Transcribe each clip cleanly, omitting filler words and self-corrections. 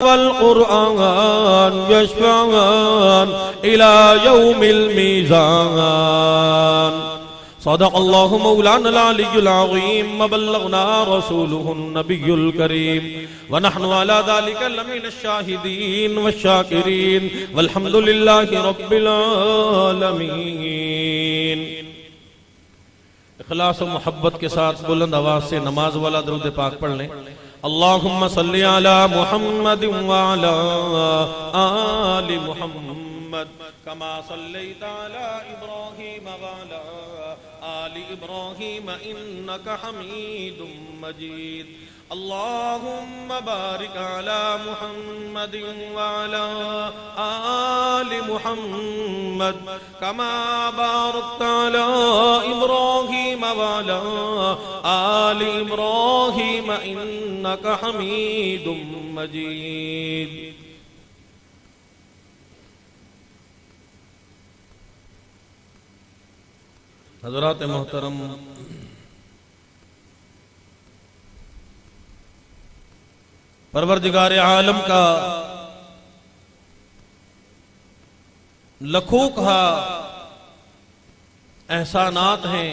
वल कुरआन यशफअन इला यौमिल मीज़ान। सदक़ल्लाहु मौलाना अल-अलियुल अज़ीम व बल्लगना रसूलुहुन नबियुल करीम व नहनु अला ज़ालिका लमिनश शाहिदीन वश-शाकिरीन वल्हम्दुलिल्लाहि रब्बिल आलमीन। इखलास और मोहब्बत के साथ बुलंद आवाज से नमाज वाला दरूद पाक पढ़ लें। अल्लाहुम्मा सल्ली अला मुहम्मद व अला आलि मुहम्मद कमा सल्लैता अला इब्राहीम व अला आलि इब्राहीम इन्नका हमीदुम मजीद। अल्लाहुम्मा बारिक अला मुहम्मद व अला आलि मुहम्मद कमा बारकता अला इब्राहीम व अला आलि इब्राहीम इन्नका हमीदुम मजीद। हज़रात मोहतरम, परवरदिगार आलम का लखों का एहसानात हैं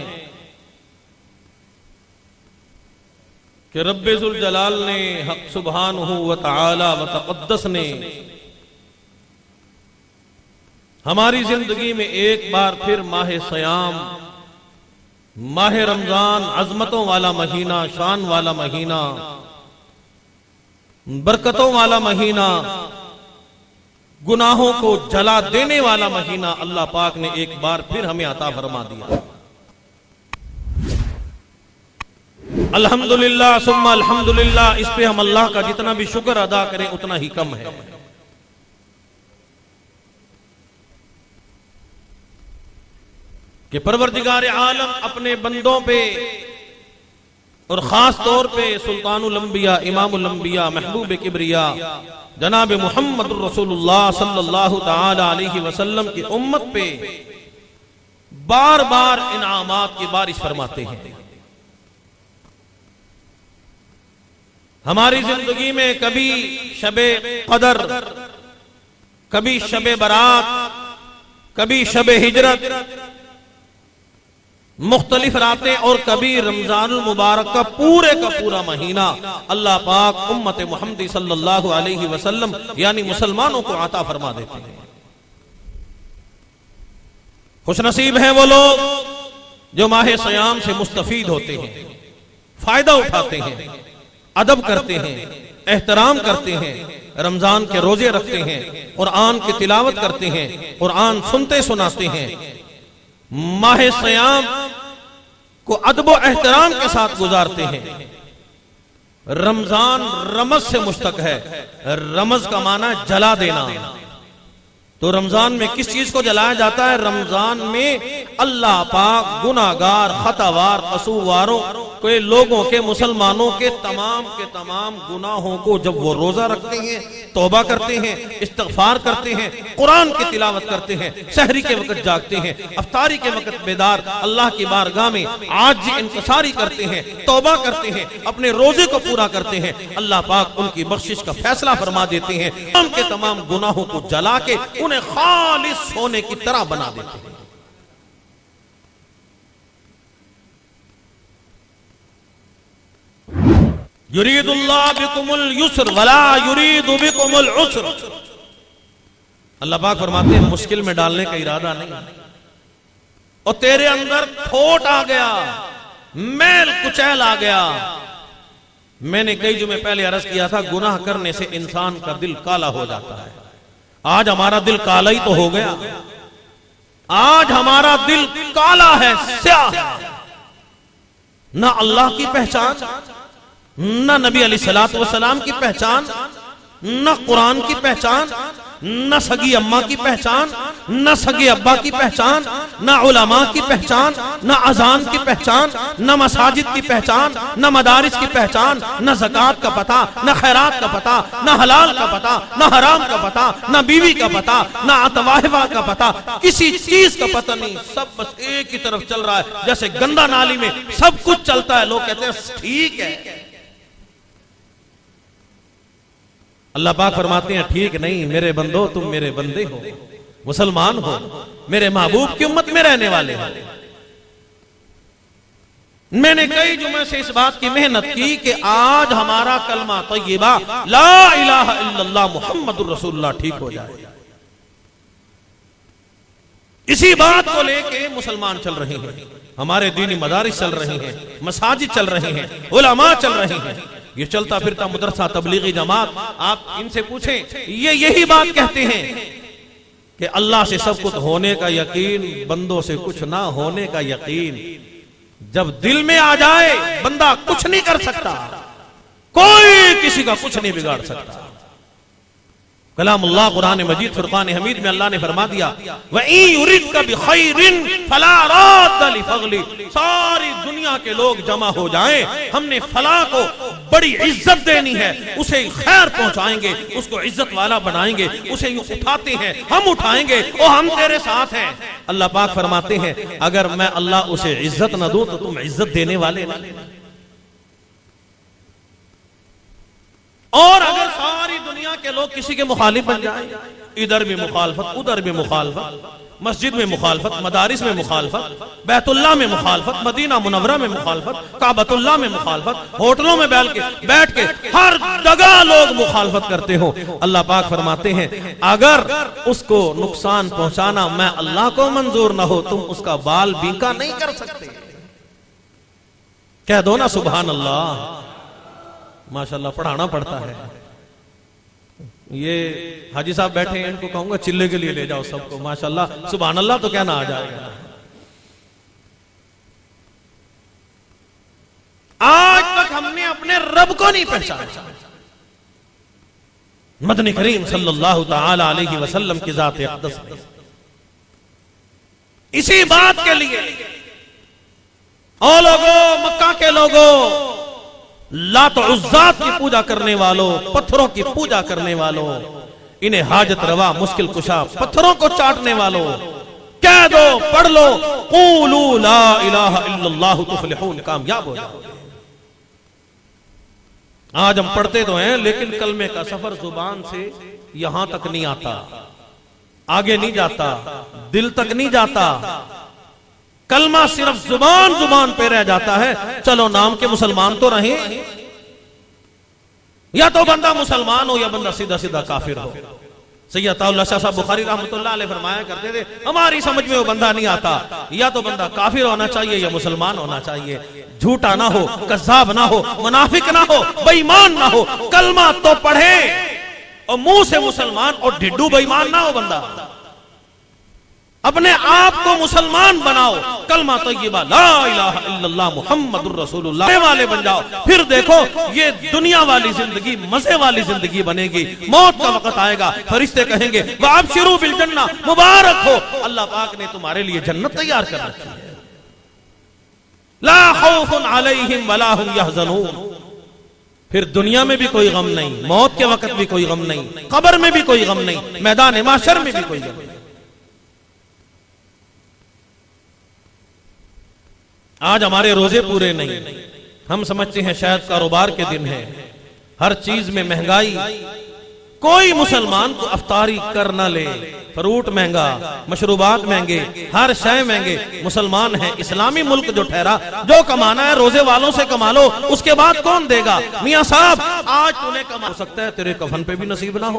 कि रब्बे ज़ुल जलाल ने, हक सुब्हानहू व तआला व तक़द्दस ने हमारी जिंदगी में एक बार फिर माह सयाम, माह रमजान, अजमतों वाला महीना, शान वाला महीना, बरकतों वाला महीना, गुनाहों को जला देने वाला महीना अल्लाह पाक ने एक बार फिर हमें अता फरमा दिया। अल्हम्दुलिल्लाह सुम्मा अल्हम्दुलिल्लाह। इस पे हम अल्लाह का जितना भी शुक्र अदा करें उतना ही कम है। कि परवरदिगार आलम अपने बंदों पे और खास तौर पे सुल्तानुल अंबिया, इमामुल अंबिया, महबूब किबरिया जनाब मुहम्मदुर रसूलुल्लाह सल्लल्लाहु ताला अलैहि वसल्लम की उम्मत पे बार बार इनामात की बारिश फरमाते हैं। हमारी जिंदगी में कभी शबे कदर, कभी शबे बरात, कभी शबे हिजरत, मुख्तलिफ रातें और कभी रमजानुल मुबारक का पूरा महीना अल्लाह पाक उम्मत मुहम्मदी सल्लल्लाहु अलैहि वसल्लम यानी मुसलमानों को अता फरमा देते हैं। खुशनसीब हैं वो लोग जो माह सयाम से मुस्तफीद होते हैं, फायदा उठाते हैं, अदब करते हैं, एहतराम करते हैं, रमजान के रोजे रखते हैं, कुरान की तिलावत करते हैं, कुरान सुनते सुनाते हैं। माह सयाम को अदब व एहतराम के साथ गुजारते हैं। रमजान रमज से मुश्तक है। रमज का माना जला देना। तो रमजान में किस चीज को जलाया जाता है? रमजान में अल्लाह पाक गुनाहगार, खतावार, कसूरवारों के लोगों के, मुसलमानों के तमाम गुनाहों को जब वो रोजा रखते हैं, तौबा करते हैं, इस्तिग़फार करते हैं, कुरान की तिलावत करते हैं, सहरी के वक्त जागते हैं, अफ्तारी के वक्त बेदार अल्लाह की बारगाह में आज इंतसारी करते हैं, तौबा करते हैं, अपने रोजे को पूरा करते हैं, अल्लाह पाक उनकी बख्शिश का फैसला फरमा देते हैं, उनके तमाम गुनाहों को जला के उन्हें खालिस सोने की तरह बना देते हैं। युरीदुल्लाह बिकुमुल युस्र वला युरीदु बिकुमुल उस्र। अल्लाह पाक फरमाते हैं मुश्किल में डालने का इरादा नहीं, और तेरे अंदर खोट आ गया, मैल कुचैल आ गया। मैंने कई जुमे पहले अर्ज किया था, गुनाह करने से इंसान का दिल काला हो जाता है। आज हमारा दिल काला ही तो हो गया। आज हमारा दिल काला है, स्याह है। ना अल्लाह की पहचान, न नबी अलैहिस्सलातु वस्सलाम की पहचान, न कुरान की पहचान, न सगी अम्मा की पहचान, न सगे अब्बा की पहचान, न उलमा की पहचान, न अजान की पहचान, न मसाजिद की पहचान, न मदारिस की पहचान, न ज़कात का पता, न खैरात का पता, न हलाल का पता, न हराम का पता, न बीवी का पता, न अतवाहिबा का पता, किसी चीज का पता नहीं। सब बस एक ही तरफ चल रहा है, जैसे गंदा नाली में सब कुछ चलता है। लोग कहते हैं ठीक है। अल्लाह पाक फरमाते हैं ठीक नहीं मेरे बंदो, तुम मेरे बंदे हो, मुसलमान हो, मेरे महबूब की उम्मत में रहने वाले हो। मैंने कई जुमे से इस बात की मेहनत की कि आज हमारा कलमा तय्यबा ला इलाहा इल्लल्लाह मुहम्मदुर रसूलुल्लाह ठीक हो जाए। इसी बात को लेके मुसलमान चल रहे हैं, हमारे दीनी मदारिस चल रही हैं, मसाजिद चल रहे हैं, उलमा चल रहे हैं, ये चलता फिरता मदरसा तबलीगी जमात। आप इनसे पूछें, ये यही बात कहते हैं कि अल्लाह से सब कुछ होने का यकीन, बंदों से कुछ ना होने का यकीन। जब दिल में आ जाए बंदा कुछ नहीं कर सकता, कोई किसी का कुछ नहीं बिगाड़ सकता। कलामुल्लाह कुरान मजीद फुरकान हमीद में अल्लाह ने फरमा दिया, सारी दुनिया के लोग जमा हो जाएं, हमने फला को बड़ी इज्जत देनी है, उसे खैर पहुंचाएंगे, उसको इज्जत वाला बनाएंगे, उसे यूं उठाते हैं हम उठाएंगे और हम तेरे साथ हैं। अल्लाह पाक फरमाते हैं अगर मैं अल्लाह उसे इज्जत न दूं तो तुम इज्जत देने वाले ना। और अगर सारी दुनिया के लोग किसी के मुखालिफ बन जाएं, इधर भी मुखालफत, उधर भी मुखालफत, मस्जिद में मुखालफत, मदारिस में मुखालफत, बैतुल्लाह में मुखालफत, मदीना मुनव्वरा में मुखालफत, काबतुल्लाह में मुखालफत, होटलों में बैठ के हर जगह लोग मुखालफत करते हो, अल्लाह पाक फरमाते हैं अगर उसको नुकसान पहुंचाना मैं अल्लाह को मंजूर न हो, तुम उसका बाल बीका नहीं कर सकते। कह दो ना सुभान अल्लाह। माशाल्लाह पढ़ाना पड़ता है। ये हाजी साहब बैठे हैं, इनको कहूंगा चिल्ले के लिए ले जाओ सबको। माशाल्लाह सुभान अल्लाह तो कहना आ जाएगा। आज तक हमने अपने रब को नहीं पहचाना। मदनी करीम सल्लल्लाहु ताला अलैहि वसल्लम की जात अक़दस में इसी बात के लिए ओ लोगों, मक्का के लोगों, लात उज़्ज़ात की पूजा करने वालों, पत्थरों की पूजा करने वालों, इन्हें हाजत रवा मुश्किल कुशा पत्थरों को चाटने वालों, कह दो, पढ़ लो, क़ूलू ला इलाहा इल्लल्लाह तुफ़्लिहून, कामयाब हो जाओ। आज हम पढ़ते तो हैं लेकिन कलमे का सफर जुबान से यहां तक नहीं आता, आगे नहीं जाता, दिल तक नहीं जाता। कलमा सिर्फ जुबान पे रह जाता है। चलो नाम के मुसलमान तो रहे, या तो बंदा मुसलमान हो या बंदा सीधा सीधा काफिर हो। सैयद ताउल्लाह शाह साहब बुखारी रहमतुल्लाह अलैह फरमाया करते थे, हमारी समझ में वो बंदा नहीं आता, या तो बंदा काफिर होना चाहिए या मुसलमान होना चाहिए। झूठा ना हो, कज़्ज़ाब ना हो, मुनाफिक ना हो, बेईमान ना हो, कलमा तो पढ़े और मुंह से मुसलमान और ढिड्डू बेईमान ना हो। बंदा अपने आप को मुसलमान बनाओ, कलमा तय्यबा ला इलाहा इल्लल्लाह मुहम्मदुर रसूलुल्लाह वाले बन जाओ। फिर देखो ये दुनिया वाली जिंदगी मजे वाली जिंदगी बनेगी। मौत का वक्त आएगा, फरिश्ते कहेंगे वाबशिरू बिल जन्नह, मुबारक हो, अल्लाह पाक ने तुम्हारे लिए जन्नत तैयार कर रखी है। ला खौफुन अलैहिम वला हुम यहज़नून। फिर दुनिया में भी कोई गम नहीं, मौत के वक्त भी कोई गम नहीं, कब्र में भी कोई गम नहीं, मैदान माशर में भी कोई गम नहीं। आज हमारे रोजे पूरे नहीं, हम समझते हैं शायद कारोबार के दिन है, हर चीज में महंगाई, कोई मुसलमान को अफ्तारी कर ना ले। फ्रूट महंगा, मशरूबात महंगे, हर शय महंगे। मुसलमान है, इस्लामी मुल्क जो ठहरा, जो कमाना है रोजे वालों से कमा लो, उसके बाद कौन देगा? मियां साहब आज तूने कमा, हो सकता है तेरे कफन पे भी नसीब ना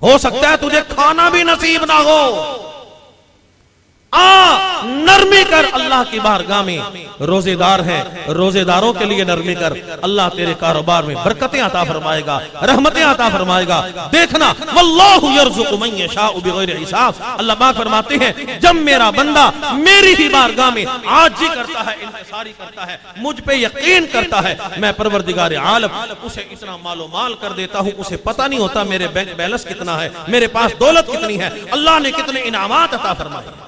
हो सकता है तुझे खाना भी नसीब ना हो। नरमी कर अल्लाह की बारगाह में, रोजेदार है, रोजेदारों के लिए नरमी कर, अल्लाह तेरे कारोबार में बरकतें अता फरमाएगा, रहमतें अता फरमाएगा। देखना वल्लाहु यर्ज़ुक़ु मन यशाउ बिग़ैरि हिसाब। अल्लाह पाक फरमाते हैं जब मेरा बंदा मेरी ही बारगाह में आजी करता है, इंतसारी करता है, मुझ पे यकीन करता है, मैं परवरदिगार आलम उसे इतना मालो माल कर देता हूं, उसे पता नहीं होता मेरे बैंक बैलेंस कितना है, मेरे पास दौलत कितनी है, अल्लाह ने कितने इनामात अता फरमाए।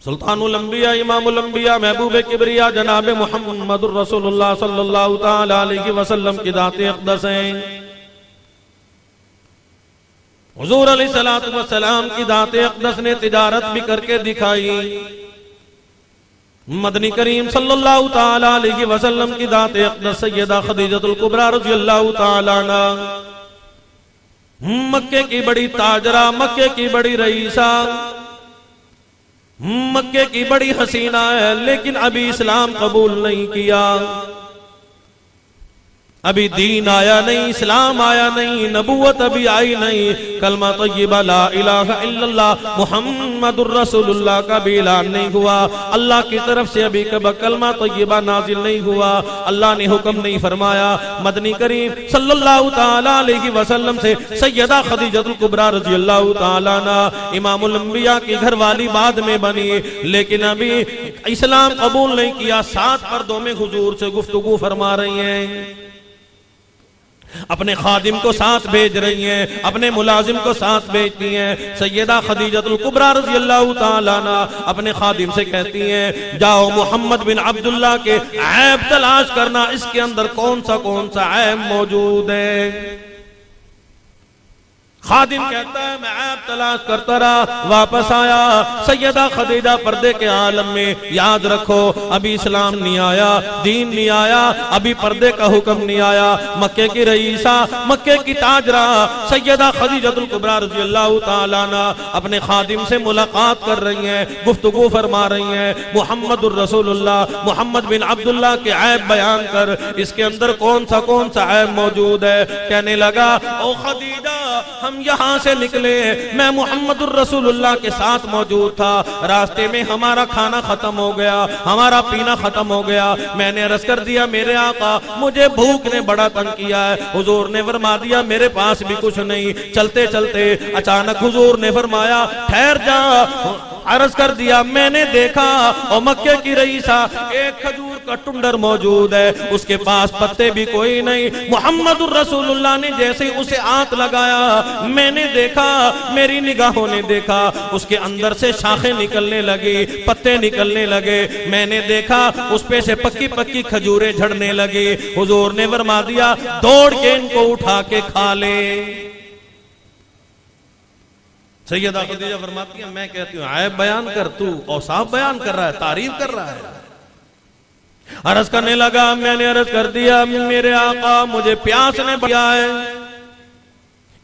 सुल्तानुल अंबिया इमामुल अंबिया महबूब किबरिया जनाब मुहम्मदुर रसूलुल्लाह सल्लल्लाहु ताला अलैहि वसल्लम की दाते अक़दस हैं। हुजूर अलैहिस्सलातु वस्सलाम की दाते अक़दस ने तिजारत भी करके दिखाई। मदनी करीम सल्लल्लाहु ताला अलैहि वसल्लम की दात अक़दस सैयदा खदीजतुल कुबरा रज़ियल्लाहु ताला अन्हा, मक्के की बड़ी ताजरा, मक्के की बड़ी रईसा, मक्के की बड़ी हसीना है, लेकिन अभी इस्लाम कबूल नहीं किया, अभी दीन आया नहीं, इस्लाम आया नहीं, नबूवत अभी आई नहीं, कलमा तय्यबा ला इलाहा इल्लल्लाह मुहम्मदुर रसूलुल्लाह का भी ऐलान नहीं हुआ, अल्लाह की तरफ से अभी कब कलमा तय्यबा नाजिल नहीं हुआ, अल्लाह ने हुक्म नहीं फरमाया। मदनी करीम सल्लल्लाहु ताला अलैहि वसल्लम से सैयदा खदीजतुल कुबरा रज़ियल्लाहु ताला अन्हा इमामुल अंबिया की घरवाली बाद में बनी, लेकिन अभी इस्लाम कबूल नहीं किया। 7 पर्दों में हुजूर से गुफ्तगू फरमा रही हैं, अपने खादिम को साथ भेज रही हैं, अपने मुलाजिम को साथ भेजती हैं। सैयदा खदीजतुल कुबरा रज़ियल्लाहु ताला अन्हा अपने खादिम से कहती हैं, जाओ मोहम्मद बिन अब्दुल्लाह के ऐब तलाश करना, इसके अंदर कौन सा ऐब मौजूद है। खादिम कहता है मैं ऐब तलाश करता रहा, वापस आया। सैयदा खदीजा पर्दे के आलम में, याद रखो अभी इस्लाम नहीं आया, दीन नहीं आया, अभी पर्दे का हुक्म नहीं आया। मक्के की रईसा, मक्के की ताजरा सैयदा खदीजतुल कुबरा रज़ियल्लाहु ताला अन्हा अपने खादिम से मुलाकात कर रही हैं, गुफ्तगू फरमा रही हैं। मुहम्मदुर रसूलुल्लाह मोहम्मद बिन अब्दुल्लाह के ऐब बयान कर, इसके अंदर कौन सा ऐब मौजूद है। कहने लगा, ओ खदीजा हम यहाँ से निकले, मैं मुहम्मदुर रसूलुल्लाह के साथ मौजूद था, रास्ते में हमारा खाना खत्म हो गया, हमारा पीना खत्म हो गया। मैंने अर्ज कर दिया मेरे आका मुझे भूख ने बड़ा तंग किया है। हुजूर ने फरमा दिया मेरे पास भी कुछ नहीं। चलते चलते अचानक हुजूर ने फरमाया ठहर जा। अर्ज कर दिया मैंने देखा और मक्के की रईसा एक खजूर का टुंडर मौजूद है, उसके पास पत्ते भी कोई नहीं। मुहम्मदुर रसूलुल्लाह ने जैसे उसे हाथ लगाया, मैंने देखा, मेरी निगाहों ने देखा, उसके अंदर से शाखें निकलने लगी, पत्ते निकलने लगे। मैंने देखा उस पे से पक्की पक्की खजूरें झड़ने लगी। हुजूर ने फरमा दिया दौड़ के इनको उठा के खा ले। सैयदा खदीजा फरमाती है मैं कहती हूँ ऐब बयान कर, तू औसाफ बयान कर रहा है, तारीफ कर रहा है। अर्ज करने लगा, मैंने अर्ज कर दिया मेरे आका मुझे प्यास ने दिया है,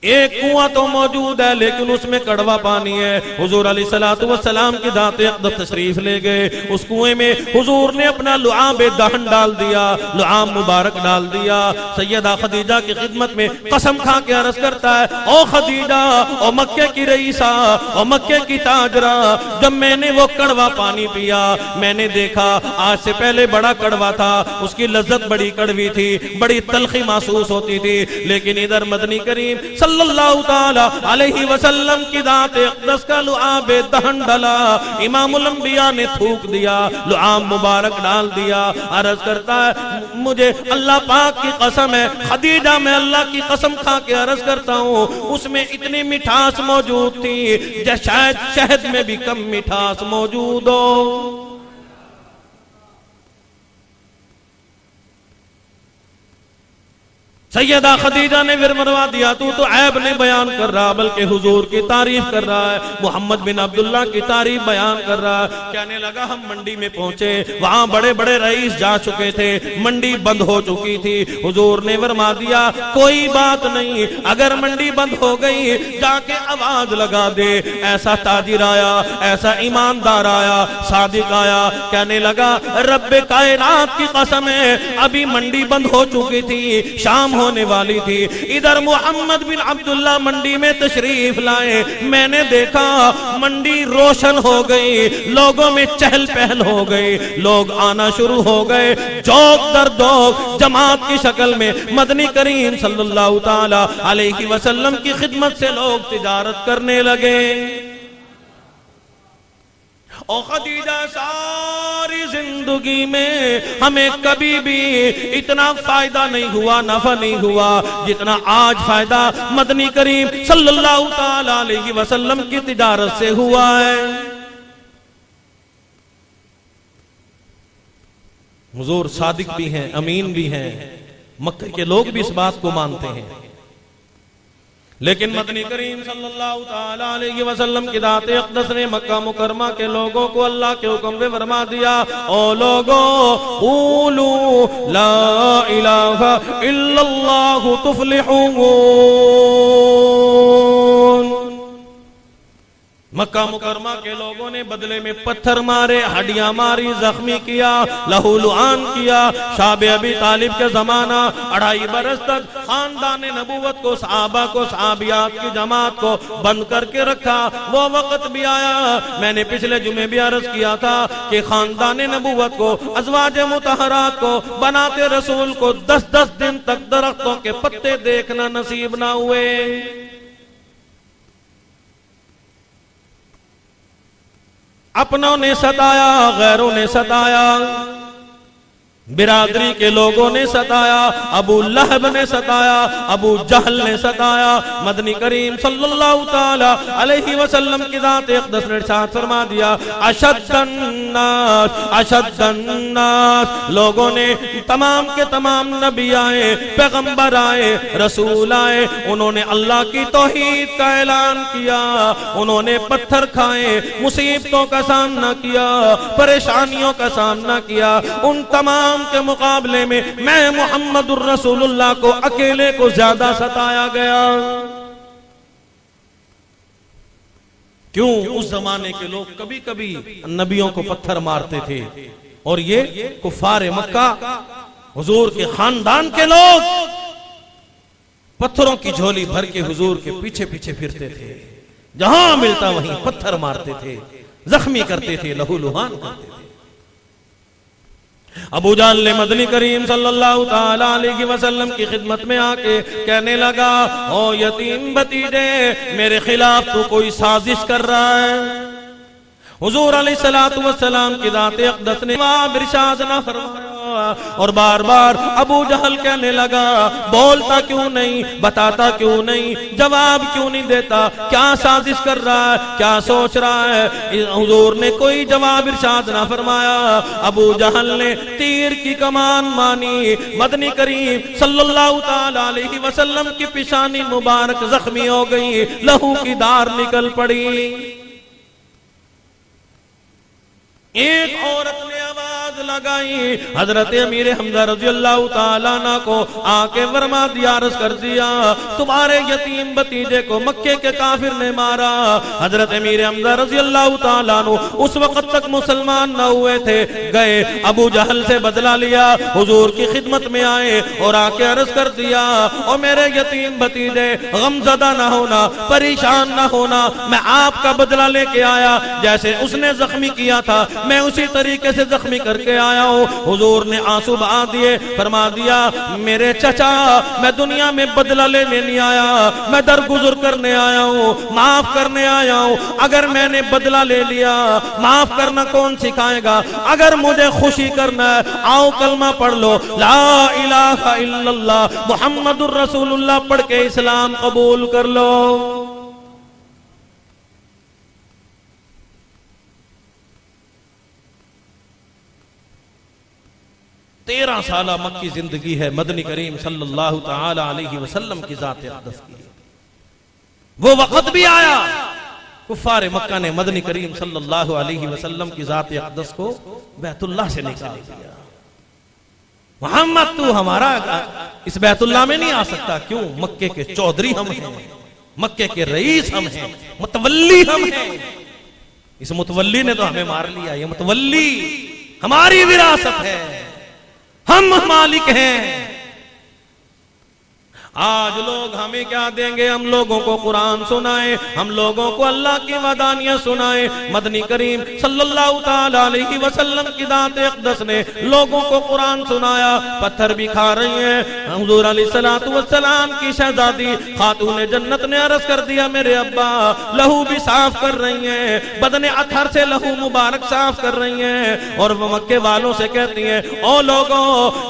एक कुआं तो मौजूद है लेकिन उसमें कड़वा पानी है। हुजूर अलैहिस्सलातु वस्सलाम की दाते अक़दस तशरीफ ले गए, उस कुएं में हुजूर ने अपना लुआब दहन डाल दिया, लुआब मुबारक डाल दिया। सैयदा खदीजा की खिदमत में कसम खा के अर्ज करता है, ओ खदीजा, ओ मक्के की रईसा, ओ मक्के की ताजरा, जब मैंने वो कड़वा पानी पिया मैंने देखा आज से पहले बड़ा कड़वा था, उसकी लज्जत बड़ी कड़वी थी, बड़ी तलखी महसूस होती थी। लेकिन इधर मदनी करीम सल्लल्लाहु ताला अलैहि वसल्लम की दाते अक़दस का लुआब दहन डला, इमामुल अंबिया ने थूक दिया, लुआब मुबारक डाल दिया। अर्ज करता है मुझे अल्लाह पाक की कसम है खदीजा, मैं अल्लाह की कसम खा के अर्ज करता हूँ उसमें इतनी मिठास मौजूद थी जैसे शायद शहद में भी कम मिठास मौजूद हो। सैयदा खदीजा ने फिर मरवा दिया तू तो ऐब नहीं बयान कर रहा बल्कि हुजूर की तारीफ कर रहा है, मोहम्मद बिन अब्दुल्लाह की तारीफ बयान कर रहा है। कहने लगा हम मंडी में पहुंचे, वहां बड़े बड़े रईस जा चुके थे, मंडी बंद हो चुकी थी। हुजूर ने फरमा दिया कोई बात नहीं, अगर मंडी बंद हो गई जाके आवाज लगा दे। ऐसा ताजिर आया, ऐसा ईमानदार आया, सादिक आया। कहने लगा रब्बे कायनात की कसम है अभी मंडी बंद हो चुकी थी, शाम होने वाली थी। इधर मोहम्मद बिन अब्दुल्लाह मंडी में तशरीफ लाए, मैंने देखा मंडी रोशन हो गई, लोगों में चहल पहल हो गई, लोग आना शुरू हो गए, चौक दर चौक जमात की शक्ल में मदनी करीम सल्लल्लाहु ताला अलैहि वसल्लम की खिदमत से लोग तिजारत करने लगे। ओ खदीजा सारी जिंदगी में हमें कभी भी इतना फायदा नहीं हुआ, नफा नहीं हुआ जितना आज फायदा मदनी करीम सल्लल्लाहु ताला अलैहि वसल्लम की तिजारत से हुआ है। हुजूर सादिक भी हैं, अमीन भी हैं, मक्के के लोग भी इस बात को मानते हैं। लेकिन मदनी करीम सल्लल्लाहु ताला अलैहि वसल्लम की दाते अक़दस ने मक्का मुकरमा के लोगों को अल्लाह के हुक्म पे फरमा दिया, ओ लोगों, क़ूलू ला इलाहा इल्लल्लाहु तुफ़्लिहून। मक्का मुकरमा के लोगों ने बदले में पत्थर मारे, हड्डियां मारी, जख्मी किया, लहूलुआन किया। शाब अबी तालिब के जमाना 2.5 बरस तक खानदान नबूवत को, सहाबा को, सहाबियात की जमात को बंद करके रखा। वो वक्त भी आया, मैंने पिछले जुमे भी अर्ज किया था कि खानदान नबूवत को, अज़वाज मुतहरात को, बनाते रसूल को 10-10 दिन तक दरख्तों के पत्ते देखना नसीब ना हुए। अपनों ने सताया, गैरों ने सताया, बिरादरी के लोगों ने सताया, अबू लहब ने सताया, अबू जहल ने सताया। मदनी करीम सल्लल्लाहु ताला अलैहि वसल्लम की ज़ात अक़दस ने इरशाद फरमा दिया, अशद्दन्नास अशद्दन्नास, लोगों ने तमाम के तमाम नबी आए, पैगंबर आए, रसूल आए, उन्होंने अल्लाह की तौहीद का ऐलान किया, उन्होंने पत्थर खाए, मुसीबतों का सामना किया, परेशानियों का सामना किया। उन तमाम के मुकाबले में मैं मुहम्मदुर रसूलुल्लाह को अकेले को ज्यादा सताया गया। क्यों? उस जमाने के लोग कभी कभी नबियों को पत्थर मारते थे और ये कुफार मक्का, हुजूर के खानदान के लोग पत्थरों की झोली भर के हुजूर के पीछे पीछे फिरते थे, जहां मिलता वहीं पत्थर मारते थे, जख्मी करते थे, लहूलुहान करते थे। अबू जाहल ने मदनी करीम सल्लल्लाहु ताला अलैहि वसल्लम की खिदमत में आके कहने लगा, ओ यतीम भतीजे, मेरे खिलाफ तो कोई साजिश कर रहा है। हुजूर अलैहिस्सलातु वस्सलाम की ज़ात अक़दस ने इरशाद न फरमाया और बार बार अबू जहल कहने लगा, बोलता क्यों नहीं, बताता क्यों नहीं, जवाब क्यों नहीं देता, क्या साजिश कर रहा है, क्या सोच रहा है। हुजूर ने कोई जवाब इरशाद ना फरमाया। अबू जहल ने तीर की कमान मानी, मदनी करीम सल्लल्लाहु ताला अलैहि वसल्लम की पिशानी मुबारक जख्मी हो गई, लहू की धार निकल पड़ी। एक औरत ने आवाज लगाई, हजरत अमीर हमजा रज़ी अल्लाह ताला अन्हु को आके फरमा दिया, अर्ज कर दिया, तुम्हारे यतीम भतीजे को मक्के के काफिर ने मारा। हजरत अमीर हमजा रज़ी अल्लाह ताला अन्हु उस वक्त तक मुसलमान न हुए थे, गए अबू जहल से बदला लिया, हुजूर की खिदमत में आए और आके अर्ज कर दिया, और मेरे यतीम भतीजे गमज़दा ना होना, परेशान ना होना, मैं आपका बदला लेके आया, जैसे उसने जख्मी किया था मैं उसी तरीके से जख्मी करके आया हूं। हुजूर ने आंसू बहा दिए, फरमा दिया, मेरे चचा, मैं दुनिया में बदला लेने नहीं आया, मैं दरगुजर करने आया हूं, माफ करने आया हूं। अगर मैंने बदला ले लिया, माफ करना कौन सिखाएगा? अगर मुझे खुशी करना है, आओ कलमा पढ़ लो, ला इलाहा इल्लल्लाह मुहम्मदुर रसूलुल्लाह पढ़ के इस्लाम कबूल कर लो। 13 साल मक्की जिंदगी है मदनी करीम सल्लल्लाहु ताला अलैहि वसल्लम की ज़ात अक़दस की। वो वक्त भी आया, कुफार मक्का ने मदनी करीम सल्लल्लाहु अलैहि वसल्लम की ज़ात अक़दस को बैतुल्लाह से निकाल दिया। मोहम्मद तू हमारा इस बैतुल्लाह में नहीं आ सकता। क्यों? मक्के के चौधरी हम हैं, मक्के के रईस हम हैं, मुतवल्ली हम हैं। इस मुतवल्ली ने तो हमें मार लिया। ये मुतवल्ली हमारी विरासत है, हम मालिक हैं। आज लोग हमें क्या देंगे? हम लोगों को कुरान सुनाए, हम लोगों को अल्लाह की वदानियां सुनाए। मदनी करीम सल्लल्लाहु ताला अलैहि वसल्लम की ज़ात अक़दस ने लोगों को कुरान सुनाया, पत्थर भी खा रही हैं। हुज़ूर अलैहिस्सलातु वस्सलाम की शहजादी खातून जन्नत ने अर्ज कर दिया, मेरे अब्बा लहू भी साफ कर रही हैं, बदने अथर से लहू मुबारक साफ कर रही हैं। और वो मक्के वालों से कहती हैं, ओ लोगों,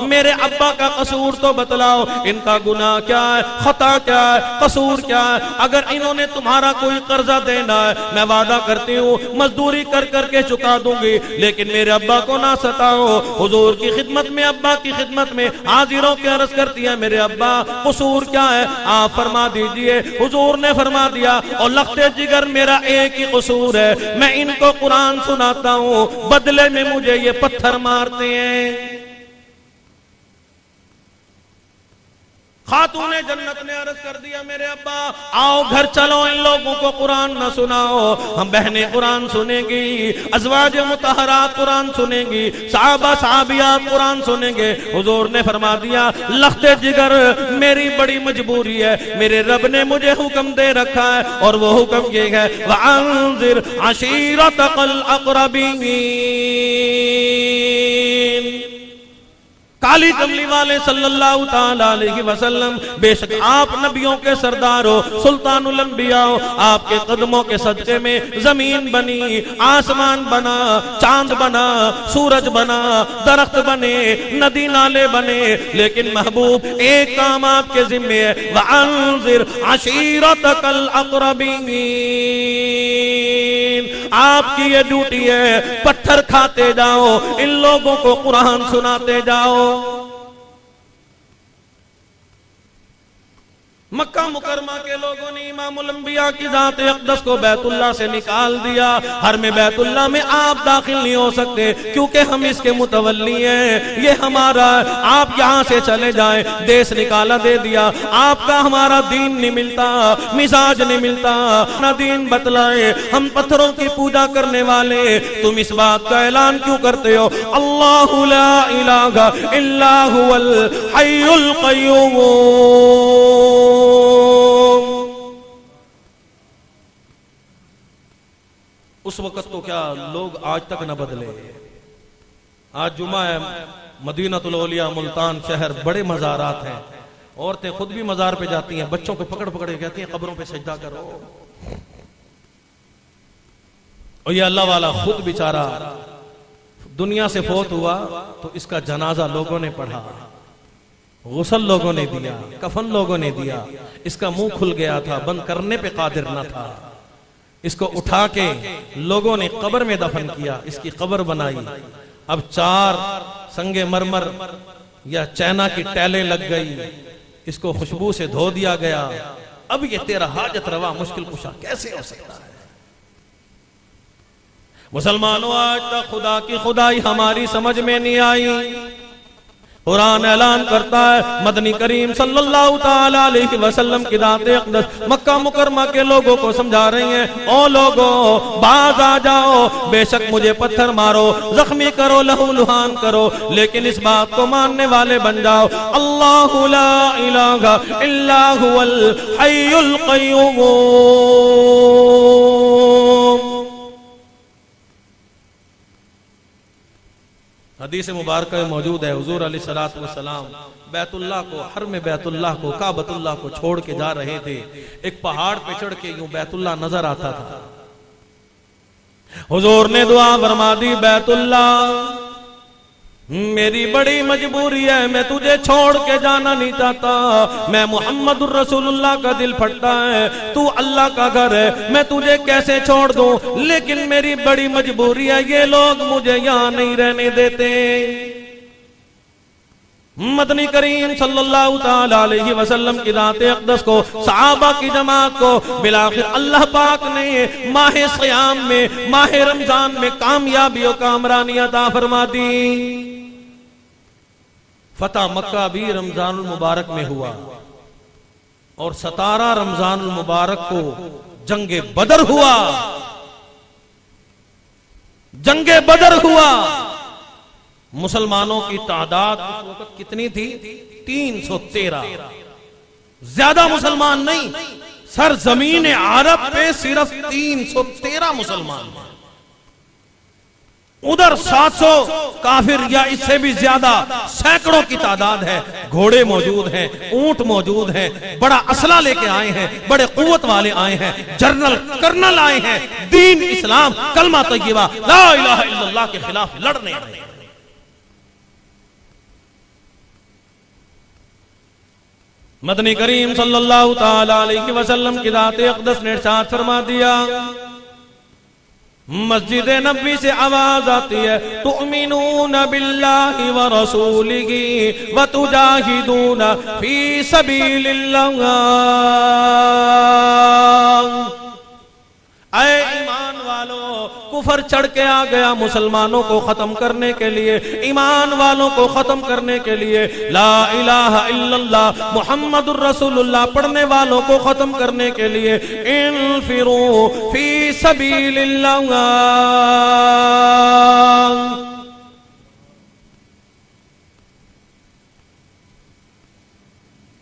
मेरे अब्बा का कसूर तो बतलाओ, इनका गुनाह क्या है, खता क्या है, कसूर क्या है। अगर इन्होंने तुम्हारा कोई कर्जा देना है, मैं वादा करती हूँ मजदूरी कर करके चुका दूंगी, लेकिन मेरे अब्बा को ना सताओ। हुजूर की खिदमत में, अब्बा की खिदमत में हाजिरों के अर्ज करती है, मेरे अब्बा कसूर क्या है, आप फरमा दीजिए। हुजूर ने फरमा दिया, और लख्ते जिगर मेरा एक ही कसूर है, मैं इनको कुरान सुनाता हूँ, बदले में मुझे ये पत्थर मारते हैं। खातूने जन्नत ने अर्ज कर दिया, मेरे अब्बा आओ घर चलो, इन लोगों को कुरान न सुनाओ। हम बहनें कुरान सुनेंगी, अज़वाज मुतहरात कुरान सुनेंगी, साहबा साहबियात कुरान सुनेंगे। हुजूर ने फरमा दिया, लख्ते जिगर मेरी बड़ी मजबूरी है, मेरे रब ने मुझे हुक्म दे रखा है, और वो हुक्म ये है, वअंज़िर अशीरतकल अक़रबीन। काली कमली वाले सल्लल्लाहु ताला अलैहि वसल्लम, बेशक आप नबियों के सरदार हो, सुल्तानुल अंबिया हो, आपके कदमों के सदके में जमीन बनी, आसमान बना, चांद बना, सूरज बना, दरख्त बने, नदी नाले बने, लेकिन महबूब एक काम आपके जिम्मे है, वअंज़िर अशीरतकल अक़रबीन। आपकी ये ड्यूटी है, पत्थर खाते जाओ, इन लोगों को कुरान सुनाते जाओ। मक्का मुकरमा के लोगों ने इमामुल अंबिया की जात अक़दस को बैतुल्लाह से निकाल दिया। हर में बैतुल्लाह में आप दाखिल नहीं हो सकते, क्योंकि हम इसके मुतवल्ली हैं, ये हमारा, आप यहाँ से चले जाएं। देश निकाला दे दिया, आपका हमारा दीन नहीं मिलता, मिजाज नहीं मिलता, ना दीन बतलाए, हम पत्थरों की पूजा करने वाले, तुम इस बात का ऐलान क्यों करते हो, अल्लाहु ला इलाहा इल्ला हुवल हय्युल क़य्यूम। उस वक्त तो क्या लोग आज तक न बदले। आज जुमा है, मदीनतुल औलिया मुल्तान शहर, बड़े मज़ारात हैं, औरतें खुद भी मज़ार पे जाती हैं, बच्चों को पकड़ पकड़ के कहती हैं कब्रों पे सजदा करो। और ये अल्लाह वाला खुद बेचारा दुनिया से फौत हुआ, तो इसका जनाजा लोगों ने पढ़ा, गुस्ल लोगों ने दिया, कफन लोगों ने दिया, इसका मुंह खुल गया था, बंद करने पे कादिर न था, इसको उठा के लोगों ने कब्र में दफन किया, इसकी कब्र बनाई। अब 4 संगे मरमर या चैना की टैलें लग गई, इसको खुशबू से धो दिया गया। अब ये तेरा हाजत रवा मुश्किल कुशा कैसे हो सकता है? मुसलमानों, आज तक खुदा की खुदाई हमारी समझ में नहीं आई। कुरान ऐलान करता है, मदनी करीम सल्लल्लाहु ताला अलैहि वसल्लम की दाते अक़दस मक्का मुकरमा के लोगों को समझा रही हैं, ओ लोगों बाज आ जाओ, बेशक मुझे पत्थर मारो, जख्मी करो, लहू लुहान करो, लेकिन इस बात को मानने वाले बन जाओ, अल्लाहु ला इलाहा इल्ला हुवल हय्युल क़य्यूम। हदीस मुबारक में मौजूद है, हुजूर अलैहिस्सलातु वस्सलाम बैतुल्लाह को, हर में बैतुल्लाह को, काबतुल्लाह को छोड़ के जा रहे थे। एक पहाड़ पे चढ़ के यूं बैतुल्लाह नजर आता था। हुजूर ने दुआ फरमा दी, बैतुल्लाह मेरी बड़ी मजबूरी है, मैं तुझे छोड़ के जाना नहीं चाहता, मैं मुहम्मदुर रसूलुल्लाह का दिल फटता है, तू अल्लाह का घर है, मैं तुझे कैसे छोड़ दूं, लेकिन मेरी बड़ी मजबूरी है, ये लोग मुझे यहां नहीं रहने देते। मदनी करीम सल्लल्लाहु ताला अलैहि वसल्लम की दाते अक़दस को, सहाबा की जमात को बिलाखिर अल्लाह पाक ने माह सियाम में, माह रमजान में कामयाबी और कामरानी अता फरमा दी। फतह मक्का भी रमजानुल मुबारक में हुआ, और 17 रमजानुल मुबारक को जंगे बदर हुआ। जंगे बदर हुआ, मुसलमानों की तादाद उस वक्त कितनी थी? 313। ज्यादा मुसलमान नहीं, सर जमीन अरब पे सिर्फ 313 मुसलमान। उधर 700 काफिर या इससे भी ज्यादा, सैकड़ों की तादाद है। घोड़े मौजूद हैं, ऊंट मौजूद हैं, बड़ा असला लेके आए हैं, बड़े कुव्वत वाले आए हैं, जनरल कर्नल आए हैं, दीन इस्लाम कलमा तय्यबा ला इलाहा इल्लल्लाह के खिलाफ लड़ने आए हैं। मदनी करीम सल्लल्लाहु ताला अलैहि वसल्लम की जाते अक़दस ने इरशाद फरमा दिया, मस्जिद नबी से आवाज आती है, तुमिनून बिल्लाहि व रसूलिही व तुजाहिदून फी सबीलिल्लाह। ऐ ईमान वालों, कुफर चढ़ के आ गया मुसलमानों को खत्म करने के लिए, ईमान वालों को खत्म करने के लिए, ला इलाहा इल्लल्लाह मुहम्मदुर रसूलुल्लाह पढ़ने वालों को खत्म करने के लिए, इनफिरू फी सबीलिल्लाह।